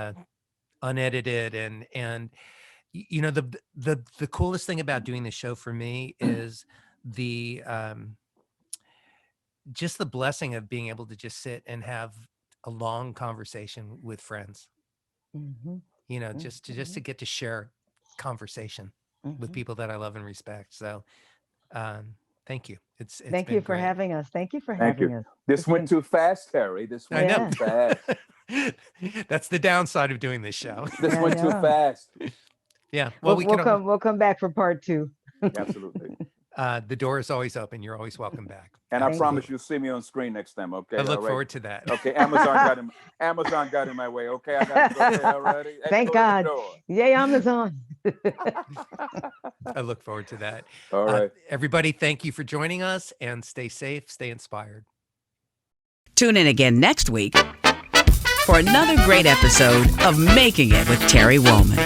unedited and the coolest thing about doing this show for me is the just the blessing of being able to just sit and have a long conversation with friends. Just to get to share conversation with people that I love and respect. So thank you. Thank you for having us. Thank you for having us. This went too fast, Terry. This went too fast. That's the downside of doing this show. This went too fast. Yeah. Well, we'll come back for part 2. Absolutely. The door is always open. You're always welcome back. And I promise you'll see me on screen next time. Okay. I look forward to that. Okay. Amazon got in my way. Okay. I got to go there already. Thank God. Yay, Amazon. I look forward to that. All right. Everybody, thank you for joining us and stay safe, stay inspired. Tune in again next week for another great episode of Making It with Terry Woolman.